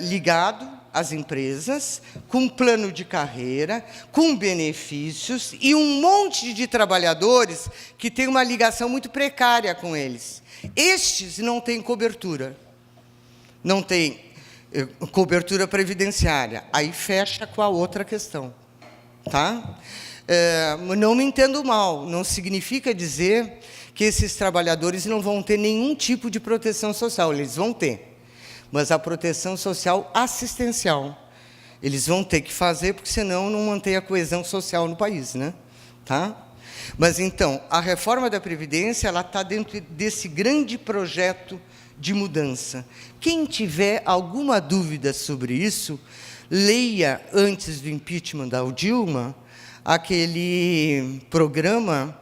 ligado às empresas, com plano de carreira, com benefícios, e um monte de trabalhadores que tem uma ligação muito precária com eles. Estes não têm cobertura. Não têm cobertura previdenciária. Aí fecha com a outra questão. Tá? Não me entendo mal, não significa dizer que esses trabalhadores não vão ter nenhum tipo de proteção social. Eles vão ter. Mas a proteção social assistencial. Eles vão ter que fazer, porque senão não mantém a coesão social no país, né? Tá? Mas, então, a reforma da Previdência está dentro desse grande projeto de mudança. Quem tiver alguma dúvida sobre isso, leia, antes do impeachment da Dilma, aquele programa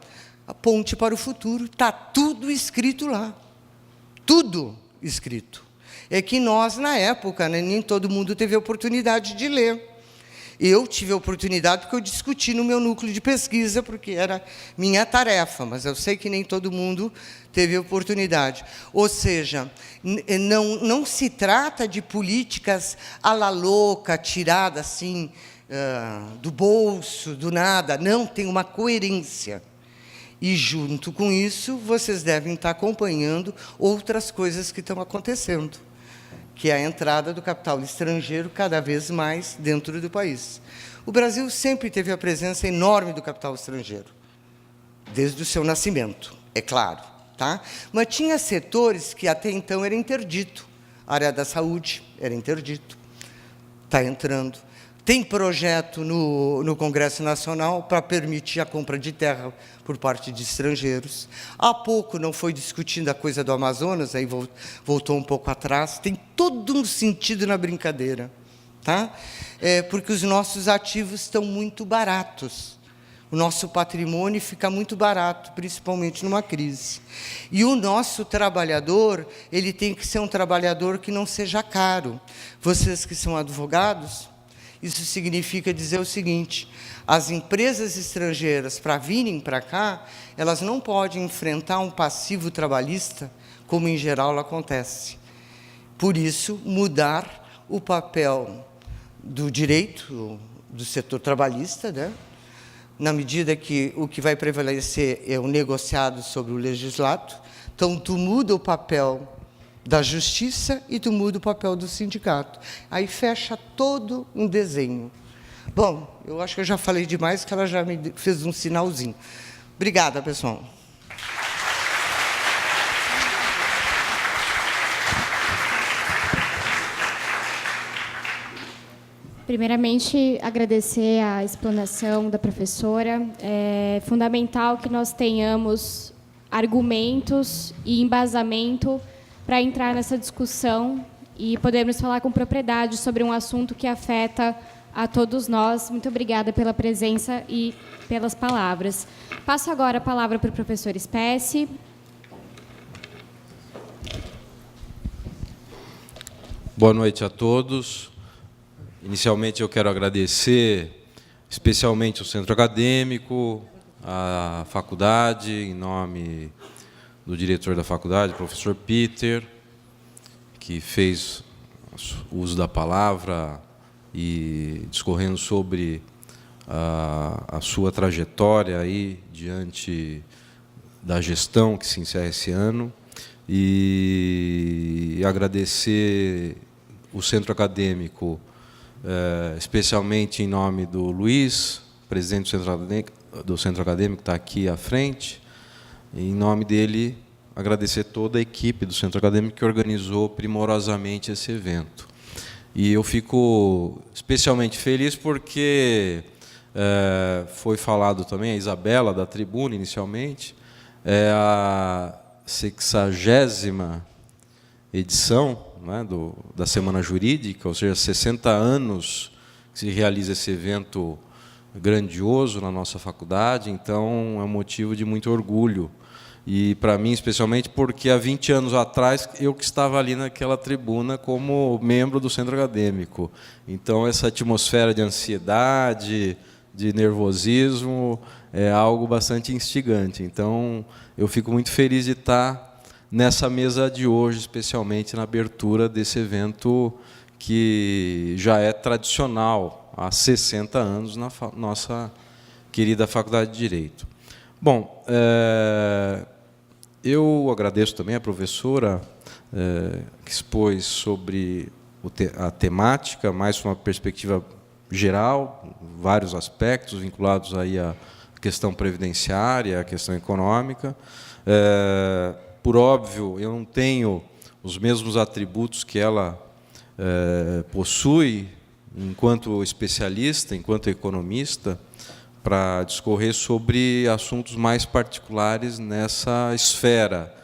A Ponte para o Futuro. Está tudo escrito lá. Tudo escrito. É que nós, na época, né, nem todo mundo teve a oportunidade de ler. Eu tive a oportunidade porque eu discuti no meu núcleo de pesquisa, porque era minha tarefa, mas eu sei que nem todo mundo teve a oportunidade. Ou seja, não se trata de políticas à la louca, tirada assim, do bolso, do nada. Não, tem uma coerência. E, junto com isso, vocês devem estar acompanhando outras coisas que estão acontecendo, que é a entrada do capital estrangeiro cada vez mais dentro do país. O Brasil sempre teve a presença enorme do capital estrangeiro, desde o seu nascimento, é claro. Tá? Mas tinha setores que até então era interdito. A área da saúde era interdito. Está entrando. Tem projeto no Congresso Nacional para permitir a compra de terra por parte de estrangeiros. Há pouco não foi discutindo a coisa do Amazonas, aí voltou um pouco atrás. Tem todo um sentido na brincadeira. Tá? Porque os nossos ativos estão muito baratos. O nosso patrimônio fica muito barato, principalmente numa crise. E o nosso trabalhador, ele tem que ser um trabalhador que não seja caro. Vocês que são advogados, isso significa dizer o seguinte: as empresas estrangeiras, para virem para cá, elas não podem enfrentar um passivo trabalhista, como em geral acontece. Por isso, mudar o papel do direito, do setor trabalhista, né? Na medida que o que vai prevalecer é o negociado sobre o legislado. Então, tu muda o papel da justiça e tu muda o papel do sindicato. Aí fecha todo um desenho. Bom, eu acho que eu já falei demais, que ela já me fez um sinalzinho. Obrigada, pessoal. Primeiramente, agradecer a explanação da professora. É fundamental que nós tenhamos argumentos e embasamento para entrar nessa discussão e podermos falar com propriedade sobre um assunto que afeta a todos nós. Muito obrigada pela presença e pelas palavras. Passo agora a palavra para o professor Spesse. Boa noite a todos. Inicialmente, eu quero agradecer especialmente o Centro Acadêmico, a faculdade, em nome do diretor da faculdade, professor Peter, que fez uso da palavra e discorrendo sobre a sua trajetória aí diante da gestão que se encerra esse ano, e agradecer o Centro Acadêmico, especialmente em nome do Luiz, presidente do Centro Acadêmico, que está aqui à frente. Em nome dele, agradecer toda a equipe do Centro Acadêmico que organizou primorosamente esse evento. E eu fico especialmente feliz porque foi falado também, a Isabela, da tribuna, inicialmente, é a 60ª edição, né, da Semana Jurídica, ou seja, 60 anos que se realiza esse evento grandioso na nossa faculdade, então é um motivo de muito orgulho. E, para mim, especialmente, porque há 20 anos atrás eu que estava ali naquela tribuna como membro do Centro Acadêmico. Então, essa atmosfera de ansiedade, de nervosismo, é algo bastante instigante. Então, eu fico muito feliz de estar nessa mesa de hoje, especialmente na abertura desse evento que já é tradicional há 60 anos na nossa querida Faculdade de Direito. Bom, eu agradeço também a professora que expôs sobre a temática, mais uma perspectiva geral, vários aspectos vinculados aí à questão previdenciária, à questão econômica. Por óbvio, eu não tenho os mesmos atributos que ela possui enquanto especialista, enquanto economista, para discorrer sobre assuntos mais particulares nessa esfera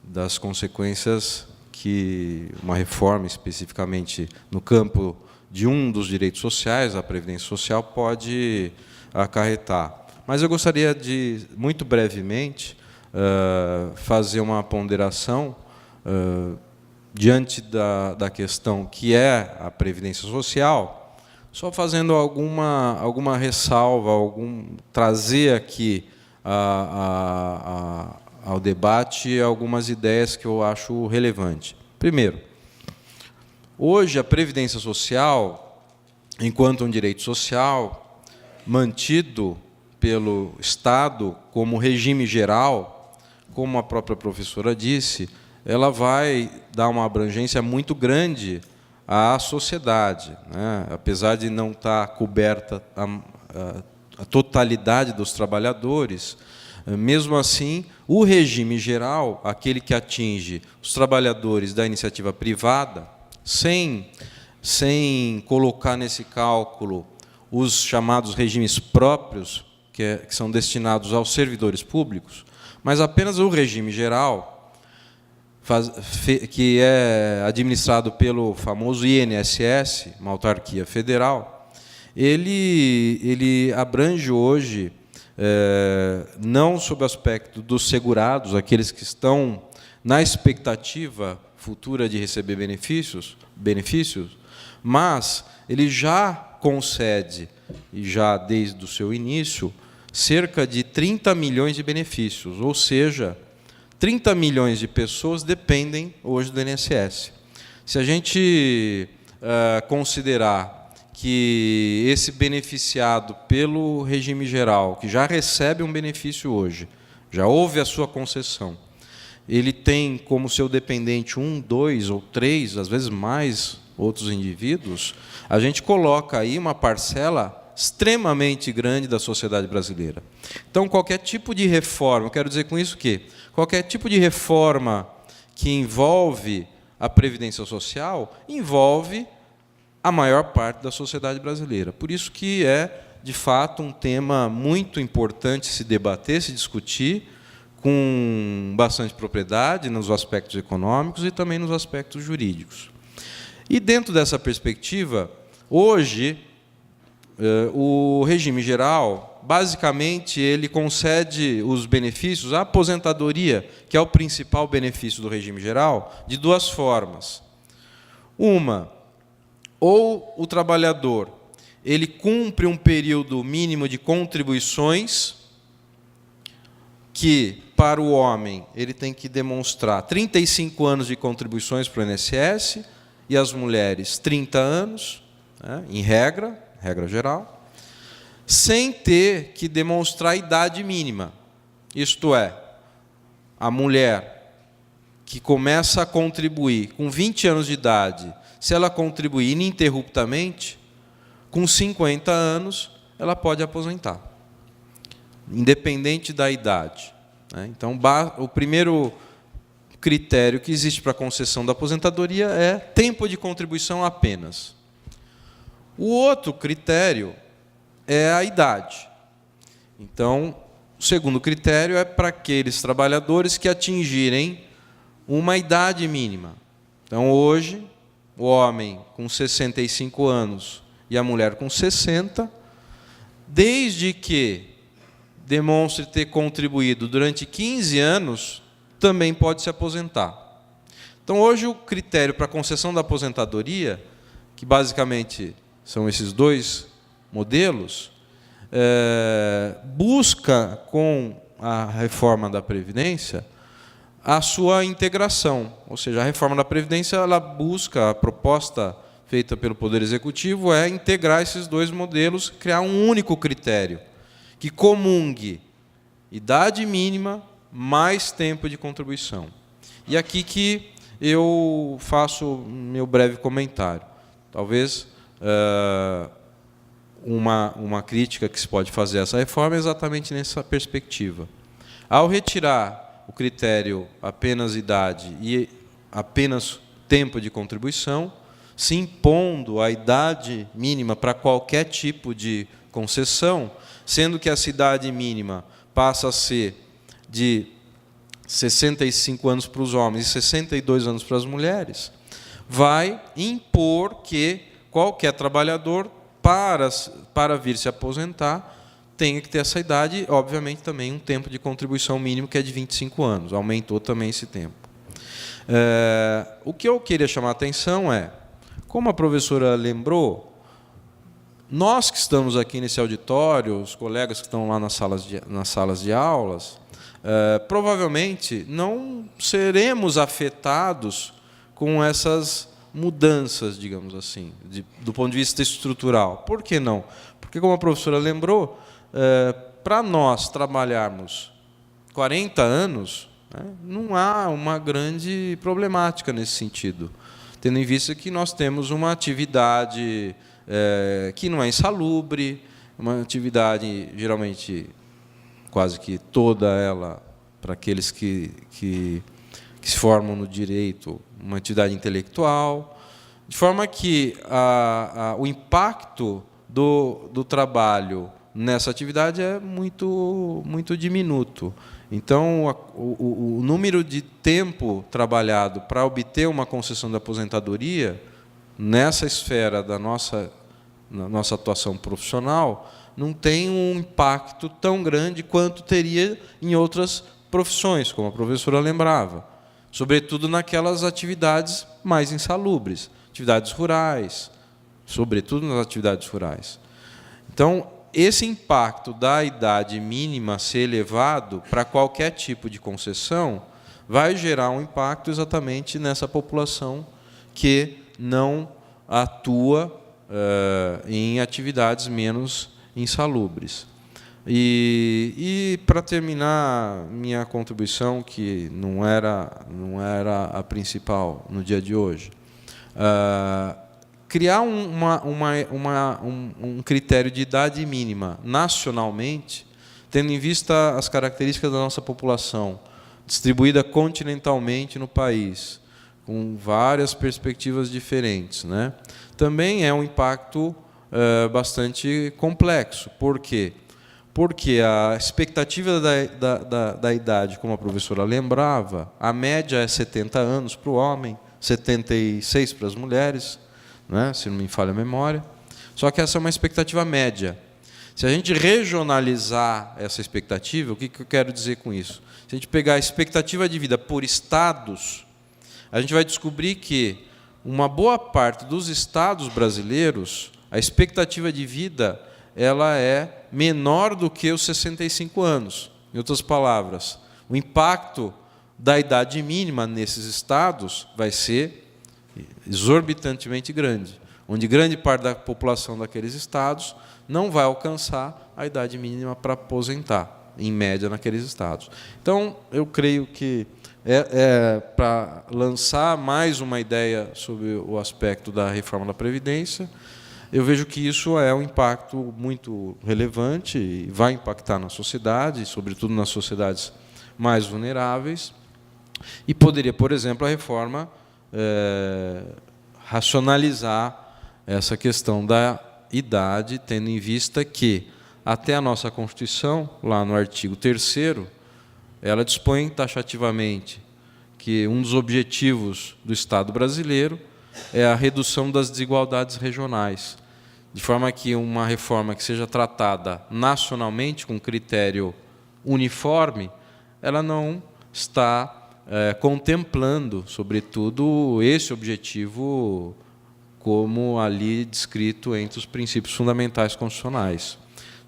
das consequências que uma reforma, especificamente no campo de um dos direitos sociais, a Previdência Social, pode acarretar. Mas eu gostaria de, muito brevemente, fazer uma ponderação diante da questão que é a Previdência Social, só fazendo alguma ressalva, trazer aqui ao debate algumas ideias que eu acho relevantes. Primeiro, hoje a Previdência Social, enquanto um direito social, mantido pelo Estado como regime geral, como a própria professora disse, ela vai dar uma abrangência muito grande à sociedade, né? Apesar de não estar coberta a totalidade dos trabalhadores, mesmo assim, o regime geral, aquele que atinge os trabalhadores da iniciativa privada, sem colocar nesse cálculo os chamados regimes próprios, que são destinados aos servidores públicos, mas apenas o regime geral, que é administrado pelo famoso INSS, uma autarquia federal, ele abrange hoje, não sob o aspecto dos segurados, aqueles que estão na expectativa futura de receber benefícios, mas ele já concede, e já desde o seu início, cerca de 30 milhões de benefícios, ou seja, 30 milhões de pessoas dependem hoje do INSS. Se a gente considerar que esse beneficiado pelo regime geral, que já recebe um benefício hoje, já houve a sua concessão, ele tem como seu dependente 1, 2 ou 3, às vezes mais outros indivíduos, a gente coloca aí uma parcela extremamente grande da sociedade brasileira. Então, qualquer tipo de reforma, eu quero dizer com isso que qualquer tipo de reforma que envolve a Previdência Social, envolve a maior parte da sociedade brasileira. Por isso que é, de fato, um tema muito importante se debater, se discutir, com bastante propriedade nos aspectos econômicos e também nos aspectos jurídicos. E, dentro dessa perspectiva, hoje, o regime geral, basicamente, ele concede os benefícios, a aposentadoria, que é o principal benefício do regime geral, de duas formas. Uma, ou o trabalhador ele cumpre um período mínimo de contribuições, que, para o homem, ele tem que demonstrar 35 anos de contribuições para o INSS, e as mulheres 30 anos, né, em regra geral, sem ter que demonstrar a idade mínima. Isto é, a mulher que começa a contribuir com 20 anos de idade, se ela contribuir ininterruptamente, com 50 anos, ela pode aposentar, independente da idade. Então, o primeiro critério que existe para a concessão da aposentadoria é tempo de contribuição apenas. O outro critério é a idade. Então, o segundo critério é para aqueles trabalhadores que atingirem uma idade mínima. Então, hoje, o homem com 65 anos e a mulher com 60, desde que demonstre ter contribuído durante 15 anos, também pode se aposentar. Então, hoje, o critério para a concessão da aposentadoria, que basicamente são esses dois modelos, busca, com a reforma da Previdência, a sua integração. Ou seja, a reforma da Previdência, ela busca, a proposta feita pelo Poder Executivo é integrar esses dois modelos, criar um único critério, que comungue idade mínima mais tempo de contribuição. E aqui que eu faço meu breve comentário. Talvez uma crítica que se pode fazer a essa reforma é exatamente nessa perspectiva. Ao retirar o critério apenas idade e apenas tempo de contribuição, se impondo a idade mínima para qualquer tipo de concessão, sendo que essa idade mínima passa a ser de 65 anos para os homens e 62 anos para as mulheres, vai impor que qualquer trabalhador, para vir se aposentar, tenha que ter essa idade, obviamente também um tempo de contribuição mínimo que é de 25 anos, aumentou também esse tempo. O que eu queria chamar a atenção é, como a professora lembrou, nós que estamos aqui nesse auditório, os colegas que estão lá nas salas de aulas, provavelmente não seremos afetados com essas mudanças, digamos assim, do ponto de vista estrutural. Por que não? Porque, como a professora lembrou, para nós trabalharmos 40 anos, não há uma grande problemática nesse sentido, tendo em vista que nós temos uma atividade que não é insalubre, uma atividade, geralmente, quase que toda ela, para aqueles que se formam no direito, uma atividade intelectual, de forma que o impacto do trabalho nessa atividade é muito, muito diminuto. Então, o número de tempo trabalhado para obter uma concessão de aposentadoria, nessa esfera da nossa atuação profissional, não tem um impacto tão grande quanto teria em outras profissões, como a professora lembrava, sobretudo naquelas atividades mais insalubres, atividades rurais, sobretudo nas atividades rurais. Então, esse impacto da idade mínima ser elevado para qualquer tipo de concessão vai gerar um impacto exatamente nessa população que não atua em atividades menos insalubres. E para terminar minha contribuição, que não era a principal no dia de hoje, criar um critério de idade mínima nacionalmente, tendo em vista as características da nossa população, distribuída continentalmente no país, com várias perspectivas diferentes, né? Também é um impacto bastante complexo. Por quê? Porque a expectativa da idade, como a professora lembrava, a média é 70 anos para o homem, 76 para as mulheres, né, se não me falha a memória. Só que essa é uma expectativa média. Se a gente regionalizar essa expectativa, o que eu quero dizer com isso? Se a gente pegar a expectativa de vida por estados, a gente vai descobrir que uma boa parte dos estados brasileiros, a expectativa de vida ela é menor do que os 65 anos. Em outras palavras, o impacto da idade mínima nesses estados vai ser exorbitantemente grande, onde grande parte da população daqueles estados não vai alcançar a idade mínima para aposentar, em média, naqueles estados. Então, eu creio que para lançar mais uma ideia sobre o aspecto da reforma da Previdência, eu vejo que isso é um impacto muito relevante e vai impactar na sociedade, sobretudo nas sociedades mais vulneráveis, E poderia, por exemplo, a reforma racionalizar essa questão da idade, tendo em vista que, até a nossa Constituição, lá no artigo 3º, ela dispõe taxativamente que um dos objetivos do Estado brasileiro é a redução das desigualdades regionais, de forma que uma reforma que seja tratada nacionalmente com critério uniforme, ela não está contemplando, sobretudo, esse objetivo como ali descrito entre os princípios fundamentais constitucionais.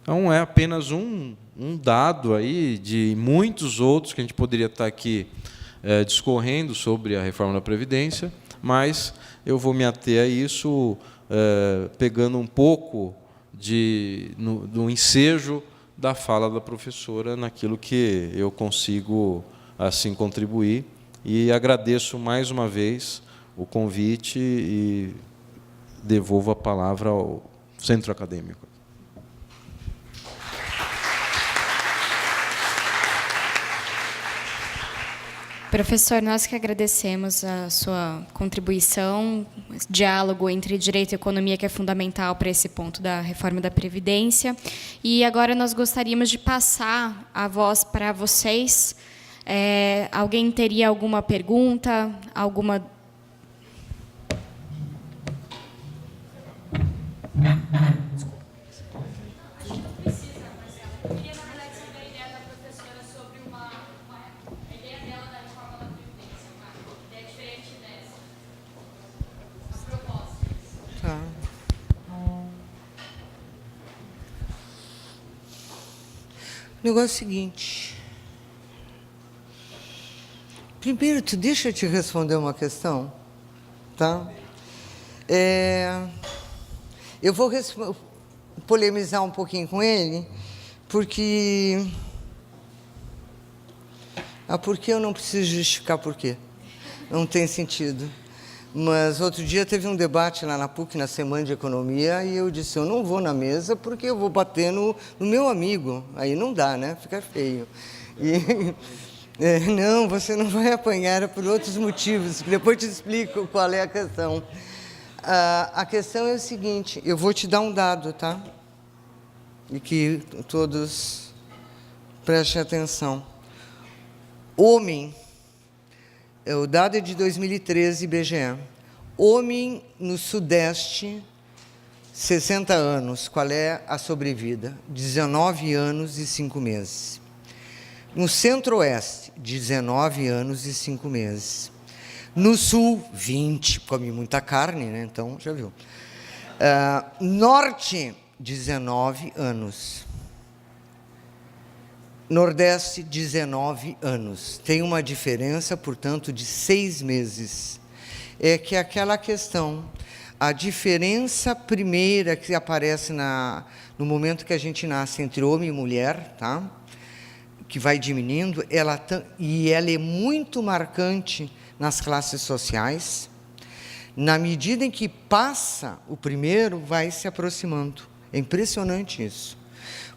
Então, é apenas um dado aí de muitos outros que a gente poderia estar aqui discorrendo sobre a reforma da Previdência, mas eu vou me ater a isso pegando um pouco do ensejo da fala da professora naquilo que eu consigo assim contribuir, e agradeço mais uma vez o convite e devolvo a palavra ao Centro Acadêmico. Professor, nós que agradecemos a sua contribuição, esse diálogo entre direito e economia, que é fundamental para esse ponto da reforma da Previdência. E agora nós gostaríamos de passar a voz para vocês. Alguém teria alguma pergunta, alguma... O negócio é o seguinte. Primeiro, deixa eu te responder uma questão, tá? Eu vou polemizar um pouquinho com ele, porque... porque eu não preciso justificar por quê. Não tem sentido. Mas outro dia teve um debate lá na PUC, na Semana de Economia, e eu disse, eu não vou na mesa porque eu vou bater no meu amigo. Aí não dá, né? Fica feio. E, não, você não vai apanhar por outros motivos, que depois te explico qual é a questão. A questão é o seguinte, eu vou te dar um dado, tá? E que todos prestem atenção. Homem... O dado é de 2013, IBGE. Homem no Sudeste, 60 anos. Qual é a sobrevida? 19 anos e 5 meses. No Centro-Oeste, 19 anos e 5 meses. No Sul, 20. Come muita carne, né? Então, já viu. Norte, 19 anos. Nordeste, 19 anos. Tem uma diferença, portanto, de 6 meses. É que aquela questão, a diferença primeira que aparece no momento que a gente nasce entre homem e mulher, tá? Que vai diminuindo, ela é muito marcante nas classes sociais. Na medida em que passa o primeiro, vai se aproximando. É impressionante isso.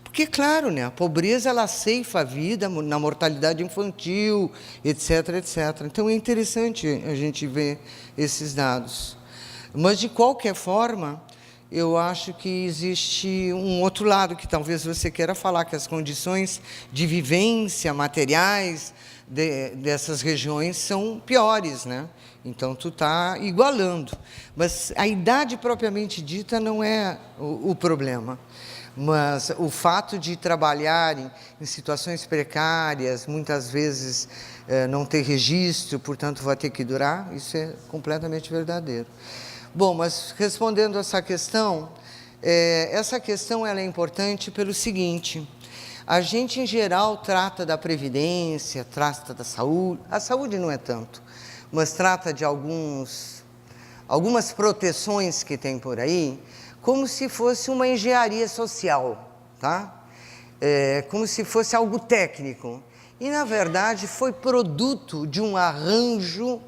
Porque, claro, né, a pobreza ela ceifa a vida na mortalidade infantil, etc, etc. Então, é interessante a gente ver esses dados. Mas, de qualquer forma, eu acho que existe um outro lado que talvez você queira falar, que as condições de vivência materiais dessas regiões são piores, né? Então, tu está igualando. Mas a idade propriamente dita não é o problema. Mas o fato de trabalharem em situações precárias, muitas vezes não ter registro, portanto vai ter que durar, isso é completamente verdadeiro. Bom, mas respondendo essa questão ela é importante pelo seguinte, a gente em geral trata da previdência, trata da saúde, a saúde não é tanto, mas trata de algumas proteções que tem por aí, como se fosse uma engenharia social, tá? Como se fosse algo técnico. E, na verdade, foi produto de um arranjo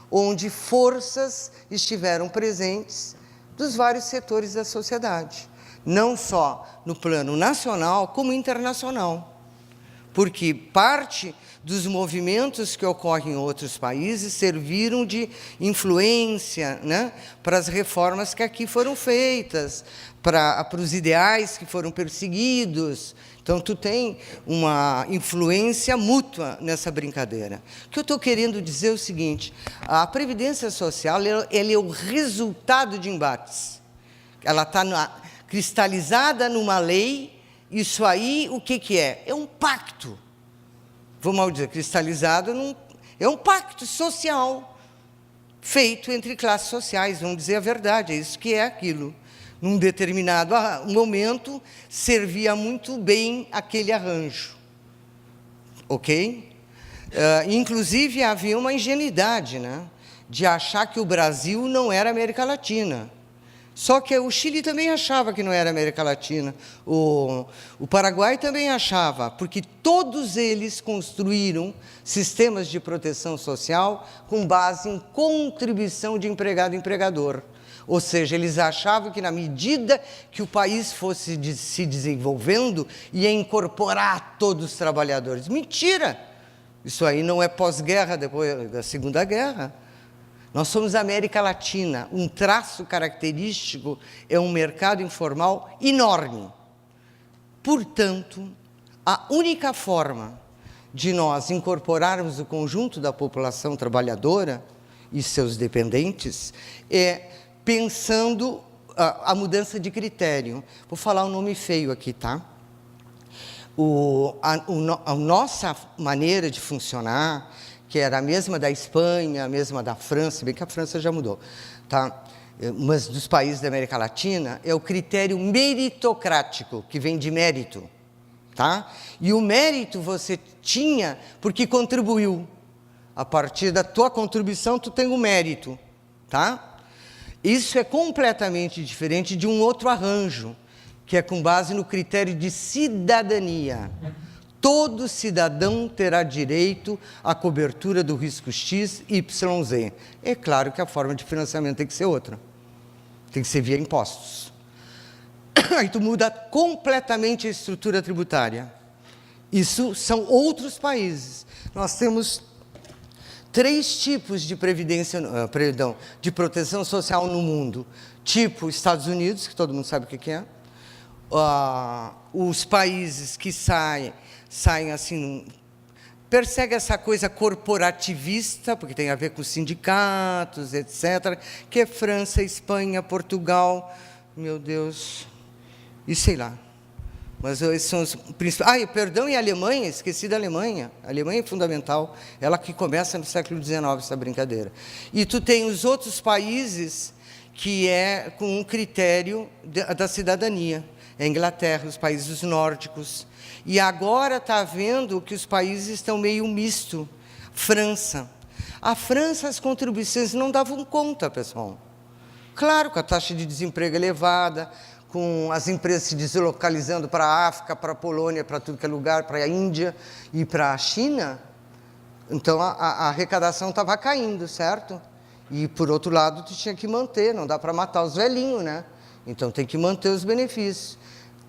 onde forças estiveram presentes dos vários setores da sociedade, não só no plano nacional, como internacional. Porque parte dos movimentos que ocorrem em outros países serviram de influência, né, para as reformas que aqui foram feitas, para os ideais que foram perseguidos. Então, tu tem uma influência mútua nessa brincadeira. O que eu estou querendo dizer é o seguinte: a Previdência Social ela é o resultado de embates. Ela está cristalizada numa lei. Isso aí, o que é? É um pacto. Vamos dizer, cristalizado é um pacto social feito entre classes sociais, vamos dizer a verdade, é isso que é aquilo. Num determinado momento, servia muito bem aquele arranjo. Ok? Inclusive, havia uma ingenuidade, né, de achar que o Brasil não era América Latina. Só que o Chile também achava que não era América Latina, o Paraguai também achava, porque todos eles construíram sistemas de proteção social com base em contribuição de empregado e empregador. Ou seja, eles achavam que, na medida que o país fosse se desenvolvendo, ia incorporar todos os trabalhadores. Mentira! Isso aí não é pós-guerra, depois da Segunda Guerra. Nós somos a América Latina. Um traço característico é um mercado informal enorme. Portanto, a única forma de nós incorporarmos o conjunto da população trabalhadora e seus dependentes é pensando a mudança de critério. Vou falar um nome feio aqui, tá? A nossa maneira de funcionar, que era a mesma da Espanha, a mesma da França, bem que a França já mudou, tá? Mas dos países da América Latina, é o critério meritocrático, que vem de mérito, tá? E o mérito você tinha porque contribuiu. A partir da tua contribuição, tu tem o mérito, tá? Isso é completamente diferente de um outro arranjo, que é com base no critério de cidadania. Todo cidadão terá direito à cobertura do risco X, Y, Z. É claro que a forma de financiamento tem que ser outra. Tem que ser via impostos. Aí tu muda completamente a estrutura tributária. Isso são outros países. Nós temos 3 tipos de de proteção social no mundo. Tipo Estados Unidos, que todo mundo sabe o que é. Os países que saem assim, persegue essa coisa corporativista, porque tem a ver com sindicatos, etc., que é França, Espanha, Portugal, meu Deus, e sei lá. Mas esses são os principais. Perdão, e a Alemanha, esqueci da Alemanha. A Alemanha é fundamental, ela que começa no século XIX, essa brincadeira. E tu tem os outros países que é com um critério da cidadania. A Inglaterra, os países nórdicos. E agora está vendo que os países estão meio misto. França. A França, as contribuições não davam conta, pessoal. Claro, com a taxa de desemprego elevada, com as empresas se deslocalizando para a África, para a Polônia, para tudo que é lugar, para a Índia e para a China. Então, a arrecadação estava caindo, certo? E, por outro lado, tu tinha que manter, não dá para matar os velhinhos, né? Então, tem que manter os benefícios.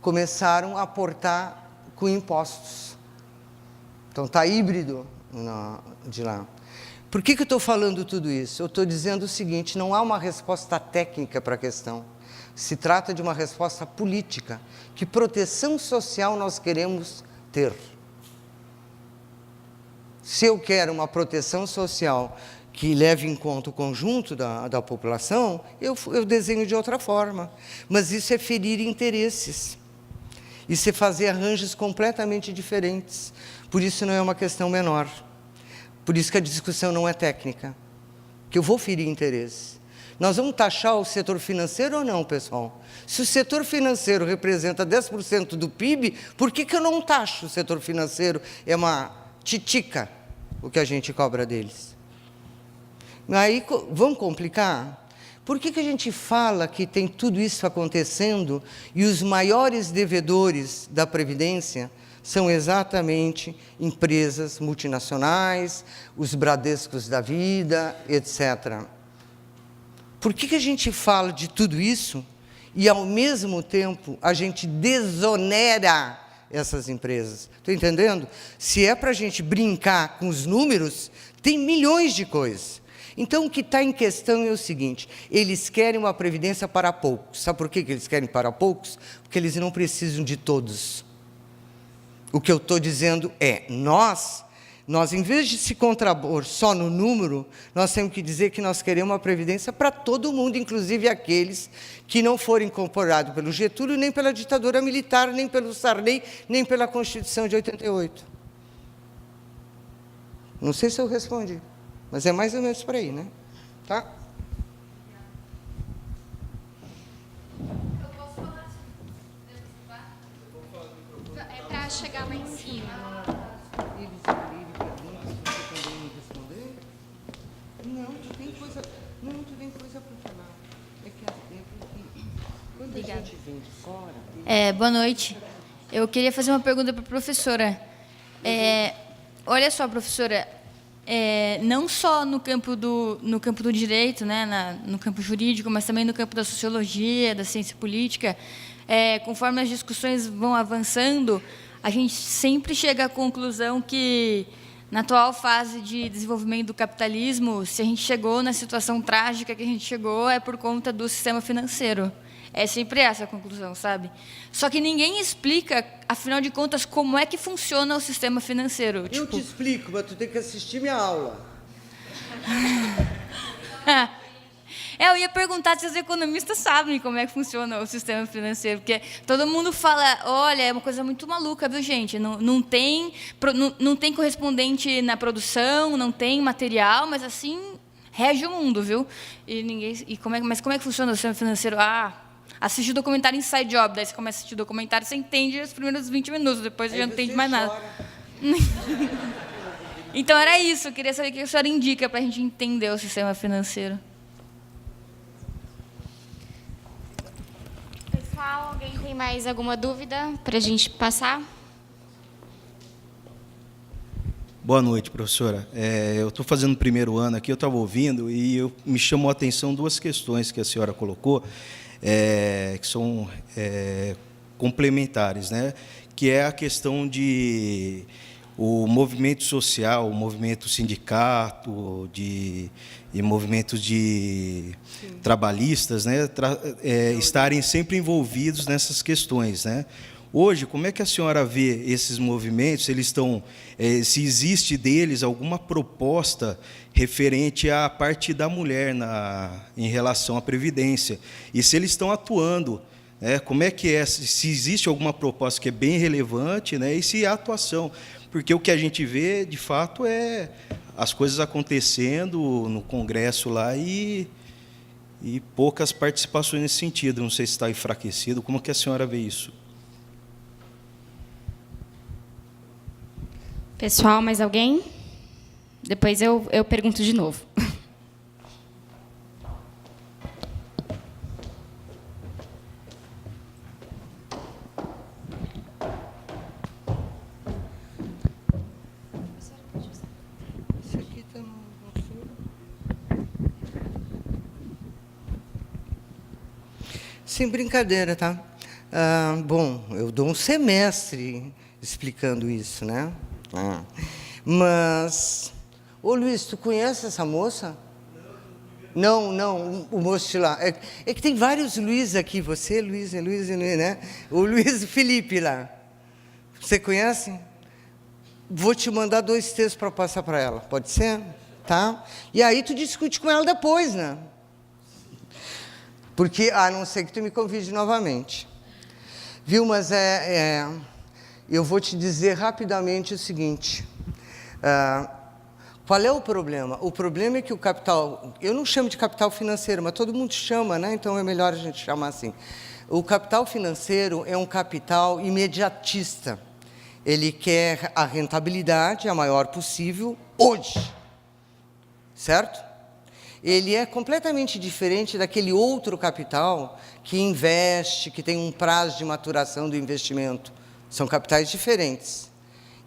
Começaram a aportar com impostos. Então, está híbrido de lá. Por que eu estou falando tudo isso? Eu estou dizendo o seguinte: não há uma resposta técnica para a questão. Se trata de uma resposta política. Que proteção social nós queremos ter? Se eu quero uma proteção social que leve em conta o conjunto da população, eu desenho de outra forma. Mas isso é ferir interesses. Isso é fazer arranjos completamente diferentes. Por isso não é uma questão menor. Por isso que a discussão não é técnica. Que eu vou ferir interesse. Nós vamos taxar o setor financeiro ou não, pessoal? Se o setor financeiro representa 10% do PIB, por que eu não taxo o setor financeiro? É uma titica o que a gente cobra deles. Aí, vamos complicar? Por que a gente fala que tem tudo isso acontecendo e os maiores devedores da Previdência são exatamente empresas multinacionais, os Bradescos da vida, etc. Por que a gente fala de tudo isso e, ao mesmo tempo, a gente desonera essas empresas. Estou entendendo? Se é para a gente brincar com os números, tem milhões de coisas. Então, o que está em questão é o seguinte, eles querem uma previdência para poucos. Sabe por que eles querem para poucos? Porque eles não precisam de todos. O que eu estou dizendo é, nós, em vez de se contrapor só no número, nós temos que dizer que nós queremos uma previdência para todo mundo, inclusive aqueles que não foram incorporados pelo Getúlio, nem pela ditadura militar, nem pelo Sarney, nem pela Constituição de 88. Não sei se eu respondi, mas é mais ou menos por aí, né? Tá? Eu posso falar? É para chegar lá em cima. Boa noite. Eu queria fazer uma pergunta para a professora. Olha só, professora, não só no campo do direito, né, no campo jurídico, mas também no campo da sociologia, da ciência política, conforme as discussões vão avançando, a gente sempre chega à conclusão que, na atual fase de desenvolvimento do capitalismo, se a gente chegou na situação trágica que a gente chegou, é por conta do sistema financeiro. É sempre essa a conclusão, sabe? Só que ninguém explica, afinal de contas, como é que funciona o sistema financeiro. Eu te explico, mas tu tem que assistir minha aula. Eu ia perguntar se os economistas sabem como é que funciona o sistema financeiro, porque todo mundo fala, olha, é uma coisa muito maluca, viu, gente? Não tem correspondente na produção, não tem material, mas assim rege o mundo, viu? Mas como é que funciona o sistema financeiro? Assiste o documentário Inside Job, daí você começa a assistir o documentário, você entende os primeiros 20 minutos, depois você já não entende mais nada. Então, era isso. Eu queria saber o que a senhora indica para a gente entender o sistema financeiro. Pessoal, alguém tem mais alguma dúvida para a gente passar? Boa noite, professora. Eu estou fazendo o primeiro ano aqui, eu estava ouvindo e me chamou a atenção duas questões que a senhora colocou, que são complementares, né? Que é a questão de o movimento social, o movimento sindicato, e movimentos de trabalhistas, né? Estarem sempre envolvidos nessas questões, né? Hoje, como é que a senhora vê esses movimentos? Eles estão, se existe deles alguma proposta referente à parte da mulher em relação à previdência? E se eles estão atuando, né? Como é que é? Se existe alguma proposta que é bem relevante, né? E se há atuação? Porque o que a gente vê, de fato, é as coisas acontecendo no Congresso lá e poucas participações nesse sentido. Não sei se está enfraquecido. Como que a senhora vê isso? Pessoal, mais alguém? Depois eu pergunto de novo. Isso aqui está no sem brincadeira, tá? Bom, eu dou um semestre explicando isso, né? Mas, ô Luiz, tu conhece essa moça? Não, o moço de lá. É que tem vários Luiz aqui. Você, Luiz, né? O Luiz Felipe lá. Você conhece? Vou te mandar 2 textos para passar para ela. Pode ser? Tá? E aí tu discute com ela depois, né? Porque, a não ser que tu me convide novamente. Viu? Mas eu vou te dizer rapidamente o seguinte. Qual é o problema? O problema é que o capital... Eu não chamo de capital financeiro, mas todo mundo chama, né? Então é melhor a gente chamar assim. O capital financeiro é um capital imediatista. Ele quer a rentabilidade a maior possível hoje. Certo? Ele é completamente diferente daquele outro capital que investe, que tem um prazo de maturação do investimento. São capitais diferentes.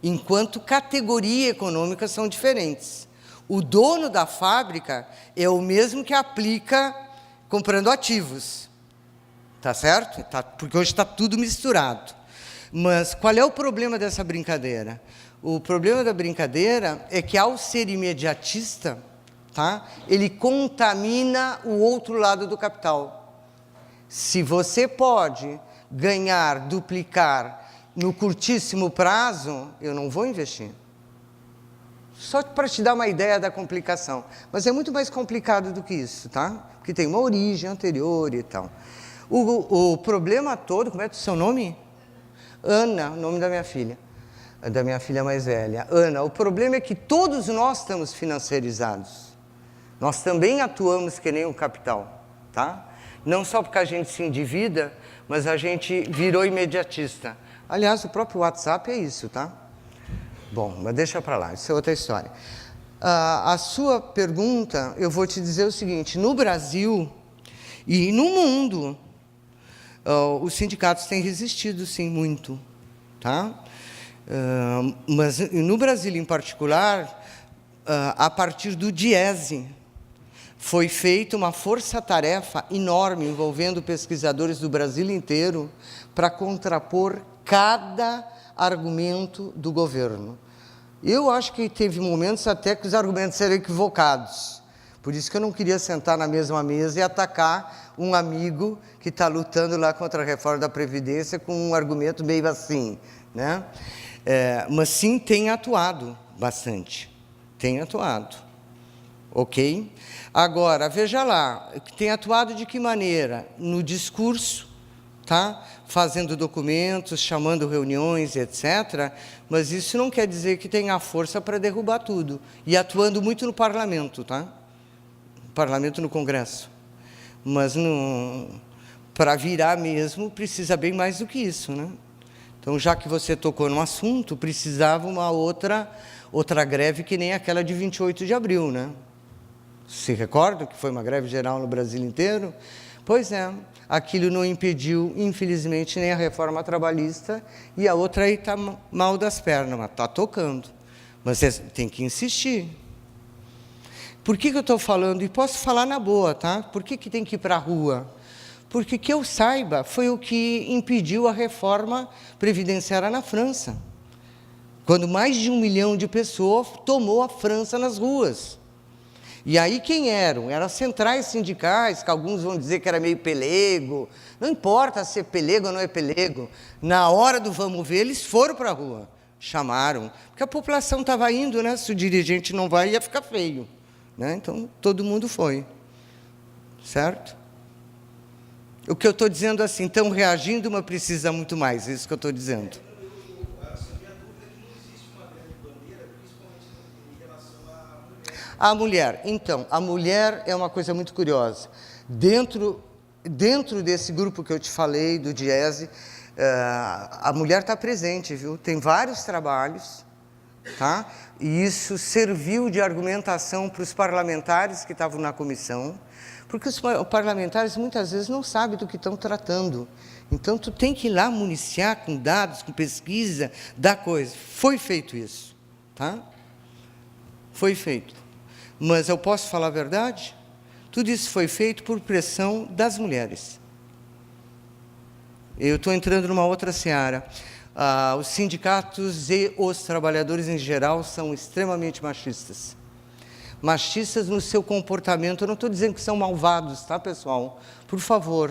Enquanto categoria econômica são diferentes. O dono da fábrica é o mesmo que aplica comprando ativos. Tá certo? Porque hoje está tudo misturado. Mas qual é o problema dessa brincadeira? O problema da brincadeira é que, ao ser imediatista, tá, ele contamina o outro lado do capital. Se você pode ganhar, duplicar no curtíssimo prazo, eu não vou investir. Só para te dar uma ideia da complicação. Mas é muito mais complicado do que isso, tá? Porque tem uma origem anterior e tal. O problema todo, como é o seu nome? Ana, o nome da minha filha mais velha. Ana, o problema é que todos nós estamos financiarizados. Nós também atuamos que nem o capital, tá? Não só porque a gente se endivida, mas a gente virou imediatista. Aliás, o próprio WhatsApp é isso, tá? Bom, mas deixa para lá, isso é outra história. A sua pergunta, eu vou te dizer o seguinte, no Brasil e no mundo, os sindicatos têm resistido, sim, muito, tá? Mas no Brasil, em particular, a partir do Diese, foi feita uma força-tarefa enorme, envolvendo pesquisadores do Brasil inteiro, para contrapor cada argumento do governo. Eu acho que teve momentos até que os argumentos eram equivocados. Por isso que eu não queria sentar na mesma mesa e atacar um amigo que está lutando lá contra a reforma da Previdência com um argumento meio assim, né? Mas sim, tem atuado bastante. Tem atuado. Ok? Agora, veja lá, tem atuado de que maneira? No discurso, tá? Fazendo documentos, chamando reuniões, etc. Mas isso não quer dizer que tenha força para derrubar tudo. E atuando muito no parlamento, tá? Parlamento, no Congresso. Mas para virar mesmo, precisa bem mais do que isso, né? Então, já que você tocou no assunto, precisava uma outra greve que nem aquela de 28 de abril, né? Se recorda que foi uma greve geral no Brasil inteiro? Pois é, aquilo não impediu, infelizmente, nem a reforma trabalhista, e a outra aí está mal das pernas, mas está tocando. Mas você tem que insistir. Por que eu estou falando? E posso falar na boa, tá? Por que tem que ir para a rua? Porque, que eu saiba, foi o que impediu a reforma previdenciária na França. Quando mais de 1 milhão de pessoas tomou a França nas ruas. E aí quem eram? Eram as centrais sindicais, que alguns vão dizer que era meio pelego. Não importa se é pelego ou não é pelego. Na hora do vamos ver, eles foram para a rua. Chamaram. Porque a população estava indo, né? Se o dirigente não vai, ia ficar feio, né? Então, todo mundo foi. Certo? O que eu estou dizendo assim, estão reagindo, mas precisa muito mais. É isso que eu estou dizendo. A mulher, então, a mulher é uma coisa muito curiosa. Dentro desse grupo que eu te falei, do Diese, a mulher está presente, viu? Tem vários trabalhos, tá? E isso serviu de argumentação para os parlamentares que estavam na comissão, porque os parlamentares muitas vezes não sabem do que estão tratando. Então, tu tem que ir lá municiar com dados, com pesquisa, da coisa. Foi feito isso, tá? Foi feito. Mas eu posso falar a verdade? Tudo isso foi feito por pressão das mulheres. Eu estou entrando numa outra seara. Os sindicatos e os trabalhadores em geral são extremamente machistas. Machistas no seu comportamento. Eu não estou dizendo que são malvados, tá, pessoal? Por favor.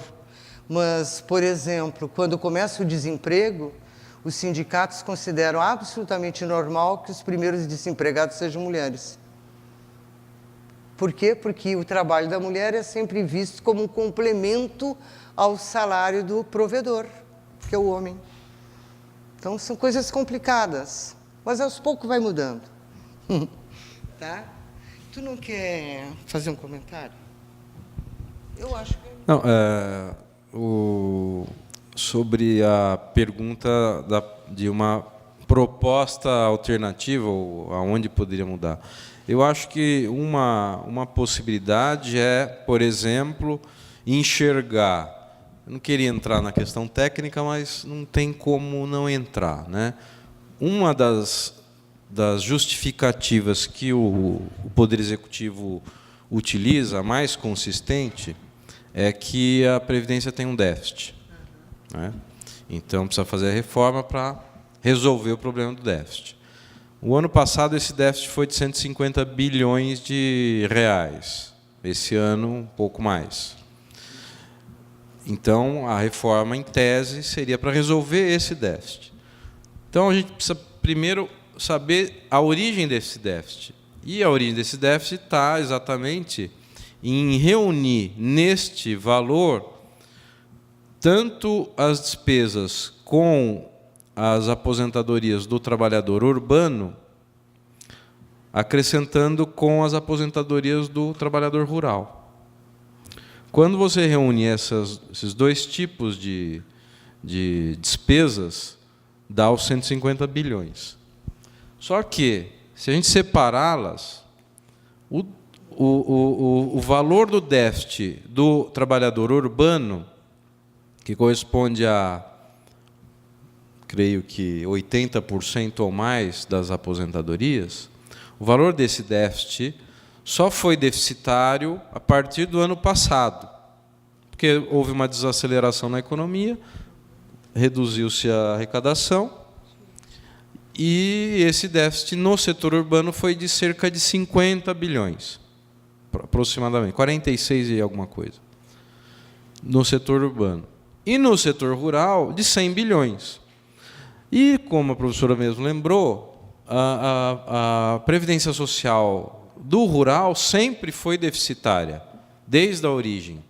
Mas, por exemplo, quando começa o desemprego, os sindicatos consideram absolutamente normal que os primeiros desempregados sejam mulheres. Por quê? Porque o trabalho da mulher é sempre visto como um complemento ao salário do provedor, que é o homem. Então, são coisas complicadas, mas aos poucos vai mudando. Tá? Tu não quer fazer um comentário? Eu acho que... Não, sobre a pergunta de uma proposta alternativa, ou aonde poderia mudar. Eu acho que uma possibilidade é, por exemplo, enxergar. Eu não queria entrar na questão técnica, mas não tem como não entrar, né? Uma das justificativas que o Poder Executivo utiliza, a mais consistente, é que a Previdência tem um déficit, né? Então, precisa fazer a reforma para resolver o problema do déficit. O ano passado, esse déficit foi de 150 bilhões de reais. Esse ano, um pouco mais. Então, a reforma, em tese, seria para resolver esse déficit. Então, a gente precisa primeiro saber a origem desse déficit. E a origem desse déficit está exatamente em reunir neste valor tanto as despesas com as aposentadorias do trabalhador urbano, acrescentando com as aposentadorias do trabalhador rural. Quando você reúne esses dois tipos de despesas, dá os 150 bilhões. Só que, se a gente separá-las, o valor do déficit do trabalhador urbano, que corresponde a, creio que 80% ou mais das aposentadorias, o valor desse déficit só foi deficitário a partir do ano passado, porque houve uma desaceleração na economia, reduziu-se a arrecadação, e esse déficit no setor urbano foi de cerca de 50 bilhões, aproximadamente, 46 e alguma coisa, no setor urbano. E no setor rural, de 100 bilhões. E, como a professora mesmo lembrou, a Previdência Social do rural sempre foi deficitária, desde a origem,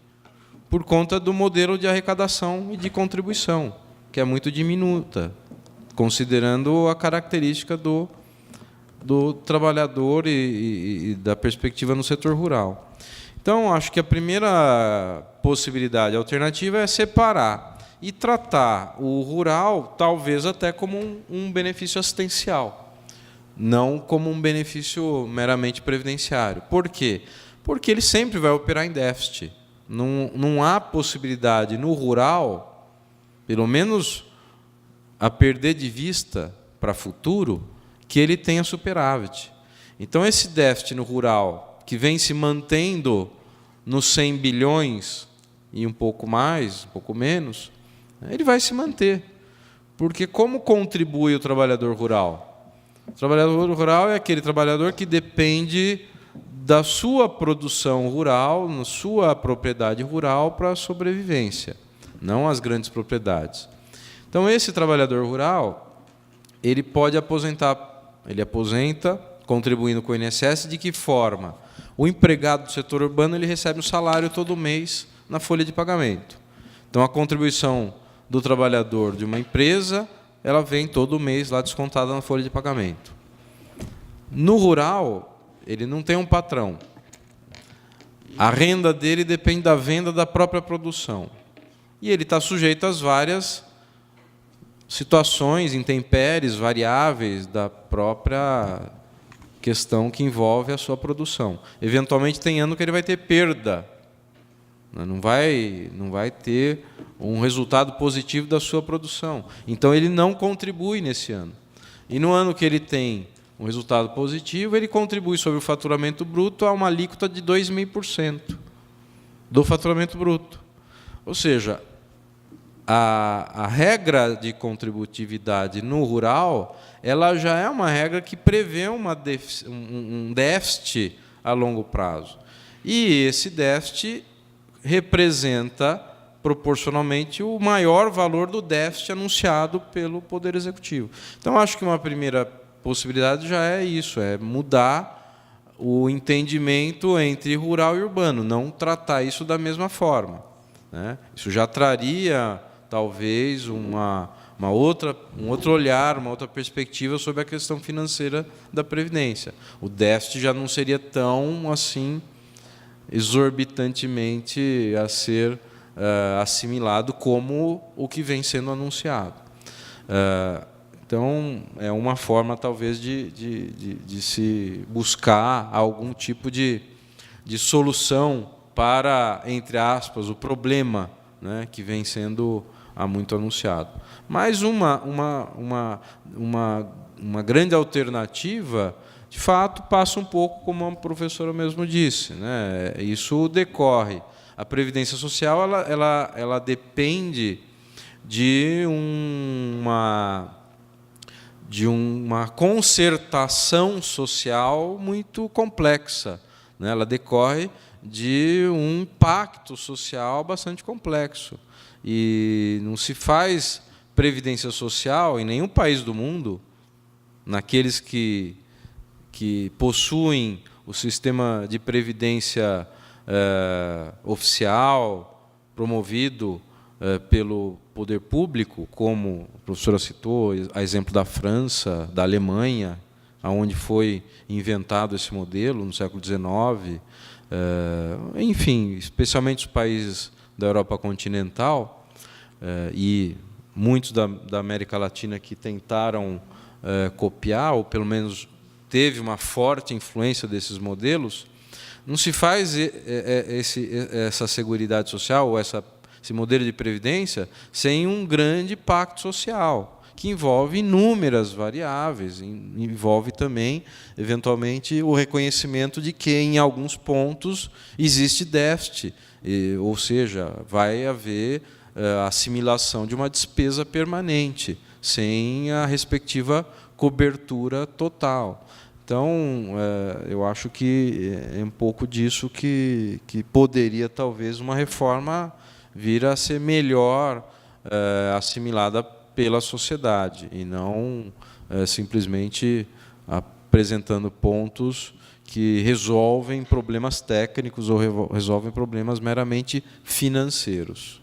por conta do modelo de arrecadação e de contribuição, que é muito diminuta, considerando a característica do trabalhador e da perspectiva no setor rural. Então, acho que a primeira possibilidade alternativa é separar e tratar o rural, talvez até como um benefício assistencial, não como um benefício meramente previdenciário. Por quê? Porque ele sempre vai operar em déficit. Não há possibilidade no rural, pelo menos a perder de vista para futuro, que ele tenha superávit. Então, esse déficit no rural, que vem se mantendo nos 100 bilhões e um pouco mais, um pouco menos, ele vai se manter. Porque como contribui o trabalhador rural? O trabalhador rural é aquele trabalhador que depende da sua produção rural, na sua propriedade rural, para a sobrevivência, não as grandes propriedades. Então, esse trabalhador rural, ele pode aposentar, ele aposenta, contribuindo com o INSS, de que forma? O empregado do setor urbano ele recebe um salário todo mês na folha de pagamento. Então, a contribuição do trabalhador de uma empresa, ela vem todo mês lá descontada na folha de pagamento. No rural, ele não tem um patrão. A renda dele depende da venda da própria produção. E ele está sujeito às várias situações, intempéries, variáveis da própria questão que envolve a sua produção. Eventualmente, tem ano que ele vai ter perda. Não vai ter um resultado positivo da sua produção. Então, ele não contribui nesse ano. E no ano que ele tem um resultado positivo, ele contribui sobre o faturamento bruto a uma alíquota de 2,5% do faturamento bruto. Ou seja, a regra de contributividade no rural, ela já é uma regra que prevê um déficit a longo prazo. E esse déficit representa, proporcionalmente, o maior valor do déficit anunciado pelo Poder Executivo. Então, acho que uma primeira possibilidade já é isso, é mudar o entendimento entre rural e urbano, não tratar isso da mesma forma, né? Isso já traria, talvez, um outro olhar, uma outra perspectiva sobre a questão financeira da Previdência. O déficit já não seria tão assim exorbitantemente a ser assimilado como o que vem sendo anunciado. Então, é uma forma, talvez, de se buscar algum tipo de solução para, entre aspas, o problema, né, que vem sendo há muito anunciado. Mas uma grande alternativa, de fato, passa um pouco como a professora mesmo disse, né? Isso decorre. A Previdência Social ela depende de uma concertação social muito complexa, né? Ela decorre de um pacto social bastante complexo. E não se faz previdência social em nenhum país do mundo, naqueles que possuem o sistema de previdência oficial, promovido pelo poder público, como a professora citou, a exemplo da França, da Alemanha, onde foi inventado esse modelo no século XIX, enfim, especialmente os países da Europa continental e muitos da América Latina que tentaram copiar, ou pelo menos teve uma forte influência desses modelos. Não se faz essa seguridade social, ou esse modelo de previdência, sem um grande pacto social, que envolve inúmeras variáveis, envolve também, eventualmente, o reconhecimento de que, em alguns pontos, existe déficit, ou seja, vai haver assimilação de uma despesa permanente, sem a respectiva cobertura total. Então, eu acho que é um pouco disso que poderia, talvez, uma reforma vir a ser melhor assimilada pela sociedade, e não simplesmente apresentando pontos que resolvem problemas técnicos ou resolvem problemas meramente financeiros.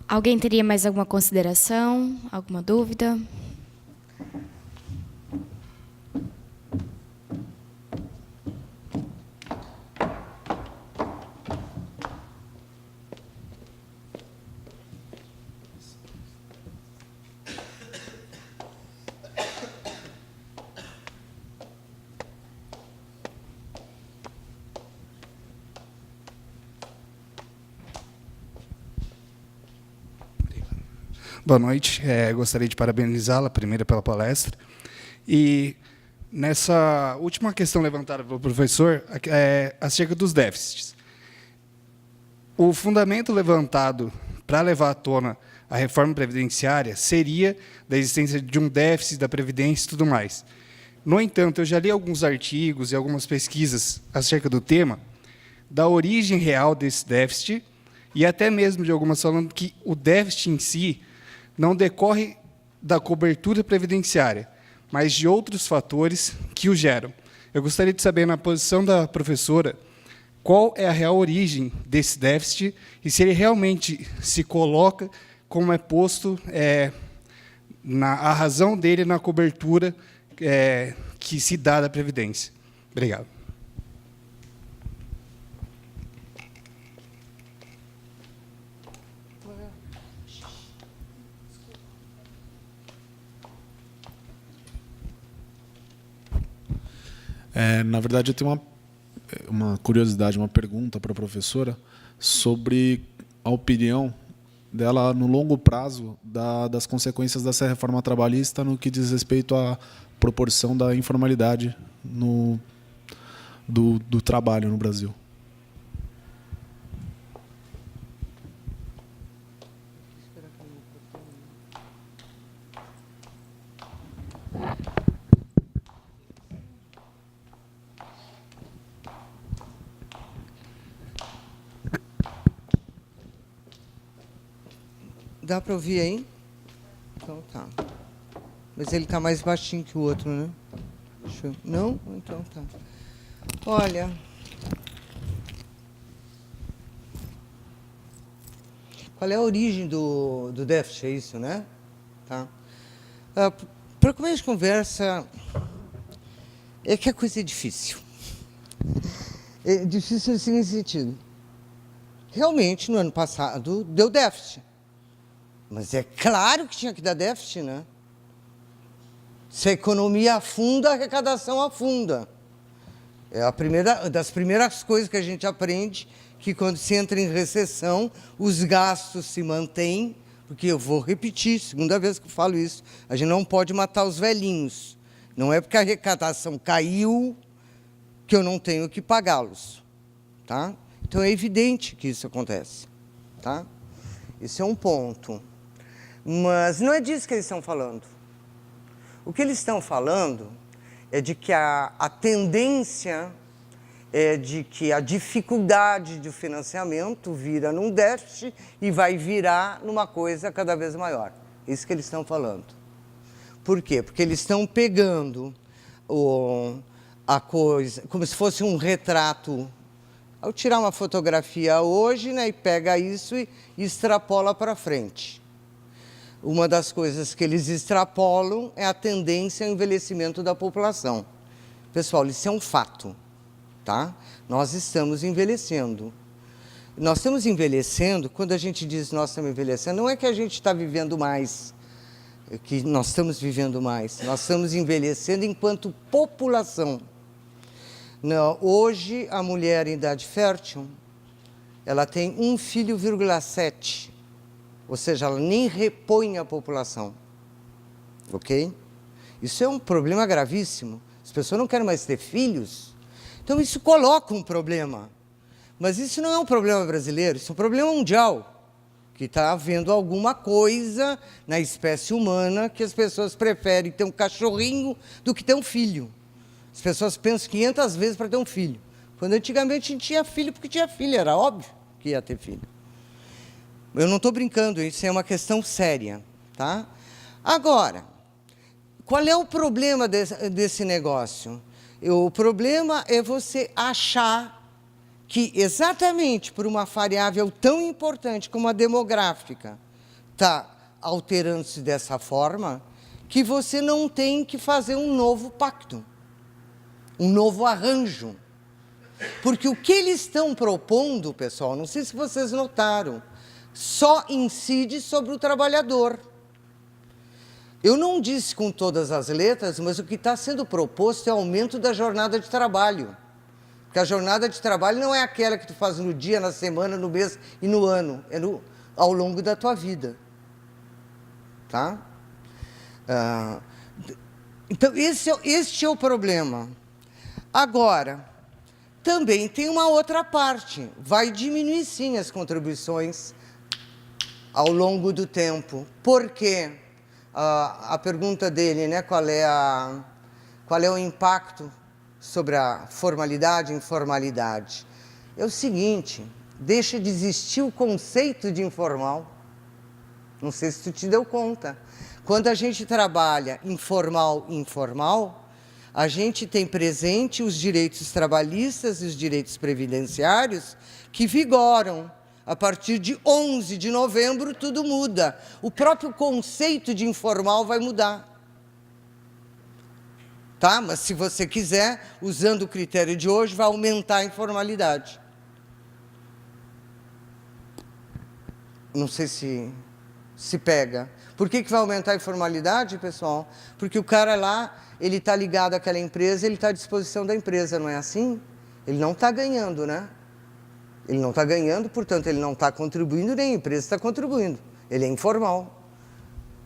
Alguém teria mais alguma consideração, alguma dúvida? Boa noite. Gostaria de parabenizá-la, primeiro, pela palestra. E, nessa última questão levantada pelo professor, acerca dos déficits. O fundamento levantado para levar à tona a reforma previdenciária seria da existência de um déficit da Previdência e tudo mais. No entanto, eu já li alguns artigos e algumas pesquisas acerca do tema, da origem real desse déficit, e até mesmo de algumas falando que o déficit em si não decorre da cobertura previdenciária, mas de outros fatores que o geram. Eu gostaria de saber, na posição da professora, qual é a real origem desse déficit e se ele realmente se coloca, como é posto, a razão dele na cobertura que se dá da Previdência. Obrigado. Na verdade, eu tenho uma curiosidade, uma pergunta para a professora sobre a opinião dela no longo prazo das consequências dessa reforma trabalhista no que diz respeito à proporção da informalidade do trabalho no Brasil. Dá para ouvir aí? Então tá. Mas ele está mais baixinho que o outro, né? Não? Então tá. Olha, qual é a origem do déficit? É isso, né? Tá. Para começo de conversa, é que a coisa é difícil. É difícil assim nesse sentido. Realmente, no ano passado, deu déficit. Mas é claro que tinha que dar déficit, né? Se a economia afunda, a arrecadação afunda. É das primeiras coisas que a gente aprende, que quando se entra em recessão, os gastos se mantêm, porque eu vou repetir, segunda vez que eu falo isso, a gente não pode matar os velhinhos. Não é porque a arrecadação caiu que eu não tenho que pagá-los. Tá? Então, é evidente que isso acontece. Tá? Esse é um ponto. Mas não é disso que eles estão falando. O que eles estão falando é de que a tendência é de que a dificuldade de financiamento vira num déficit e vai virar numa coisa cada vez maior. Isso que eles estão falando. Por quê? Porque eles estão pegando a coisa como se fosse um retrato. Ao tirar uma fotografia hoje, né, e pega isso e extrapola para frente. Uma das coisas que eles extrapolam é a tendência ao envelhecimento da população. Pessoal, isso é um fato. Tá? Nós estamos envelhecendo. Nós estamos envelhecendo, quando a gente diz nós estamos envelhecendo, não é que a gente está vivendo mais, é que nós estamos vivendo mais. Nós estamos envelhecendo enquanto população. Não, hoje, a mulher em idade fértil, ela tem 1,7 filho, ou seja, ela nem repõe a população. Ok? Isso é um problema gravíssimo. As pessoas não querem mais ter filhos. Então, isso coloca um problema. Mas isso não é um problema brasileiro, isso é um problema mundial. Que está havendo alguma coisa na espécie humana que as pessoas preferem ter um cachorrinho do que ter um filho. As pessoas pensam 500 vezes para ter um filho. Quando antigamente a gente tinha filho porque tinha filho, era óbvio que ia ter filho. Eu não estou brincando, isso é uma questão séria. Tá? Agora, qual é o problema desse negócio? O problema é você achar que exatamente por uma variável tão importante como a demográfica está alterando-se dessa forma, que você não tem que fazer um novo pacto, um novo arranjo. Porque o que eles estão propondo, pessoal, não sei se vocês notaram, só incide sobre o trabalhador. Eu não disse com todas as letras, mas o que está sendo proposto é o aumento da jornada de trabalho. Porque a jornada de trabalho não é aquela que tu faz no dia, na semana, no mês e no ano. É ao longo da tua vida. Tá? Então, este é o problema. Agora, também tem uma outra parte. Vai diminuir, sim, as contribuições ao longo do tempo. Por quê? A pergunta dele, né, qual é o impacto sobre a formalidade e informalidade? É o seguinte, deixa de existir o conceito de informal. Não sei se tu te deu conta. Quando a gente trabalha informal e informal, a gente tem presente os direitos trabalhistas e os direitos previdenciários que vigoram. A partir de 11 de novembro, tudo muda. O próprio conceito de informal vai mudar. Tá? Mas, se você quiser, usando o critério de hoje, vai aumentar a informalidade. Não sei se pega. Por que vai aumentar a informalidade, pessoal? Porque o cara lá, ele está ligado àquela empresa, ele está à disposição da empresa, não é assim? Ele não está ganhando, né? Ele não está ganhando, portanto, ele não está contribuindo, nem a empresa está contribuindo. Ele é informal.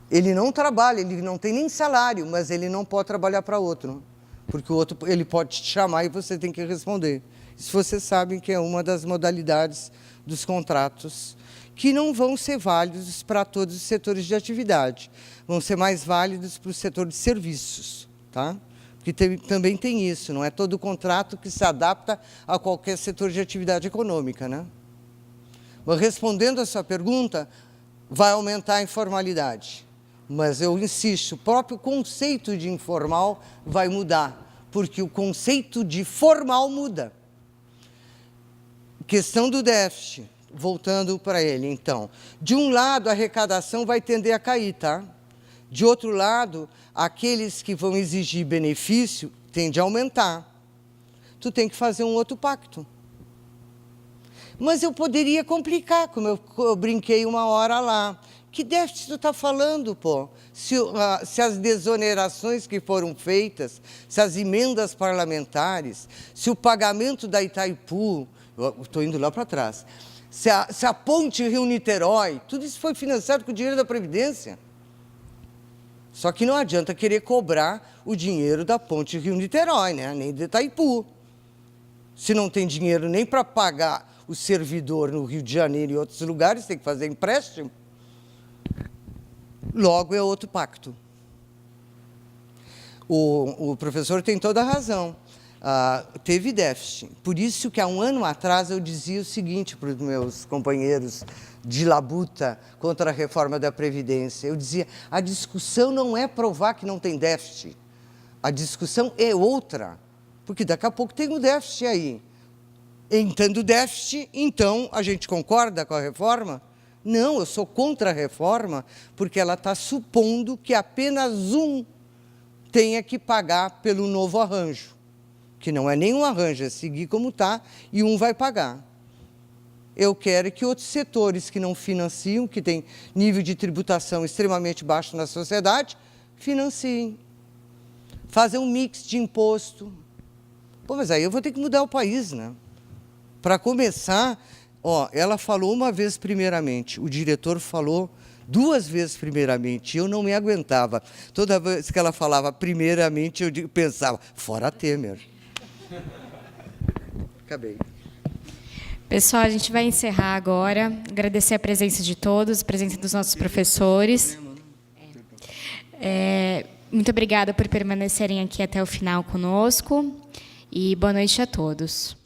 Ele não trabalha, ele não tem nem salário, mas ele não pode trabalhar para outro. Porque o outro, ele pode te chamar e você tem que responder. Isso vocês sabem que é uma das modalidades dos contratos que não vão ser válidos para todos os setores de atividade. Vão ser mais válidos para o setor de serviços, tá? Porque também tem isso, não é todo contrato que se adapta a qualquer setor de atividade econômica, né? Mas, respondendo a sua pergunta, vai aumentar a informalidade. Mas eu insisto, o próprio conceito de informal vai mudar, porque o conceito de formal muda. Questão do déficit, voltando para ele, então. De um lado, a arrecadação vai tender a cair, tá? De outro lado, aqueles que vão exigir benefício tendem a aumentar. Tu tem que fazer um outro pacto. Mas eu poderia complicar, como eu brinquei uma hora lá. Que déficit tu está falando, pô? Se as desonerações que foram feitas, se as emendas parlamentares, se o pagamento da Itaipu, estou indo lá para trás, se a ponte Rio-Niterói, tudo isso foi financiado com o dinheiro da Previdência. Só que não adianta querer cobrar o dinheiro da ponte Rio-Niterói, né? Nem de Itaipu. Se não tem dinheiro nem para pagar o servidor no Rio de Janeiro e outros lugares, tem que fazer empréstimo. Logo, é outro pacto. O professor tem toda a razão. Teve déficit. Por isso que há um ano atrás eu dizia o seguinte para os meus companheiros de labuta contra a reforma da Previdência. Eu dizia, a discussão não é provar que não tem déficit. A discussão é outra, porque daqui a pouco tem um déficit aí. Entrando déficit, então a gente concorda com a reforma? Não, eu sou contra a reforma, porque ela está supondo que apenas um tenha que pagar pelo novo arranjo, que não é nenhum arranjo, é seguir como está, e um vai pagar. Eu quero que outros setores que não financiam, que têm nível de tributação extremamente baixo na sociedade, financiem. Fazer um mix de imposto. Pô, mas aí eu vou ter que mudar o país, né? Para começar, ela falou uma vez primeiramente, o diretor falou 2 vezes primeiramente, eu não me aguentava. Toda vez que ela falava primeiramente, eu pensava, fora Temer. Acabei. Pessoal, a gente vai encerrar agora. Agradecer a presença de todos, a presença dos nossos professores. Muito obrigada por permanecerem aqui até o final conosco. E boa noite a todos.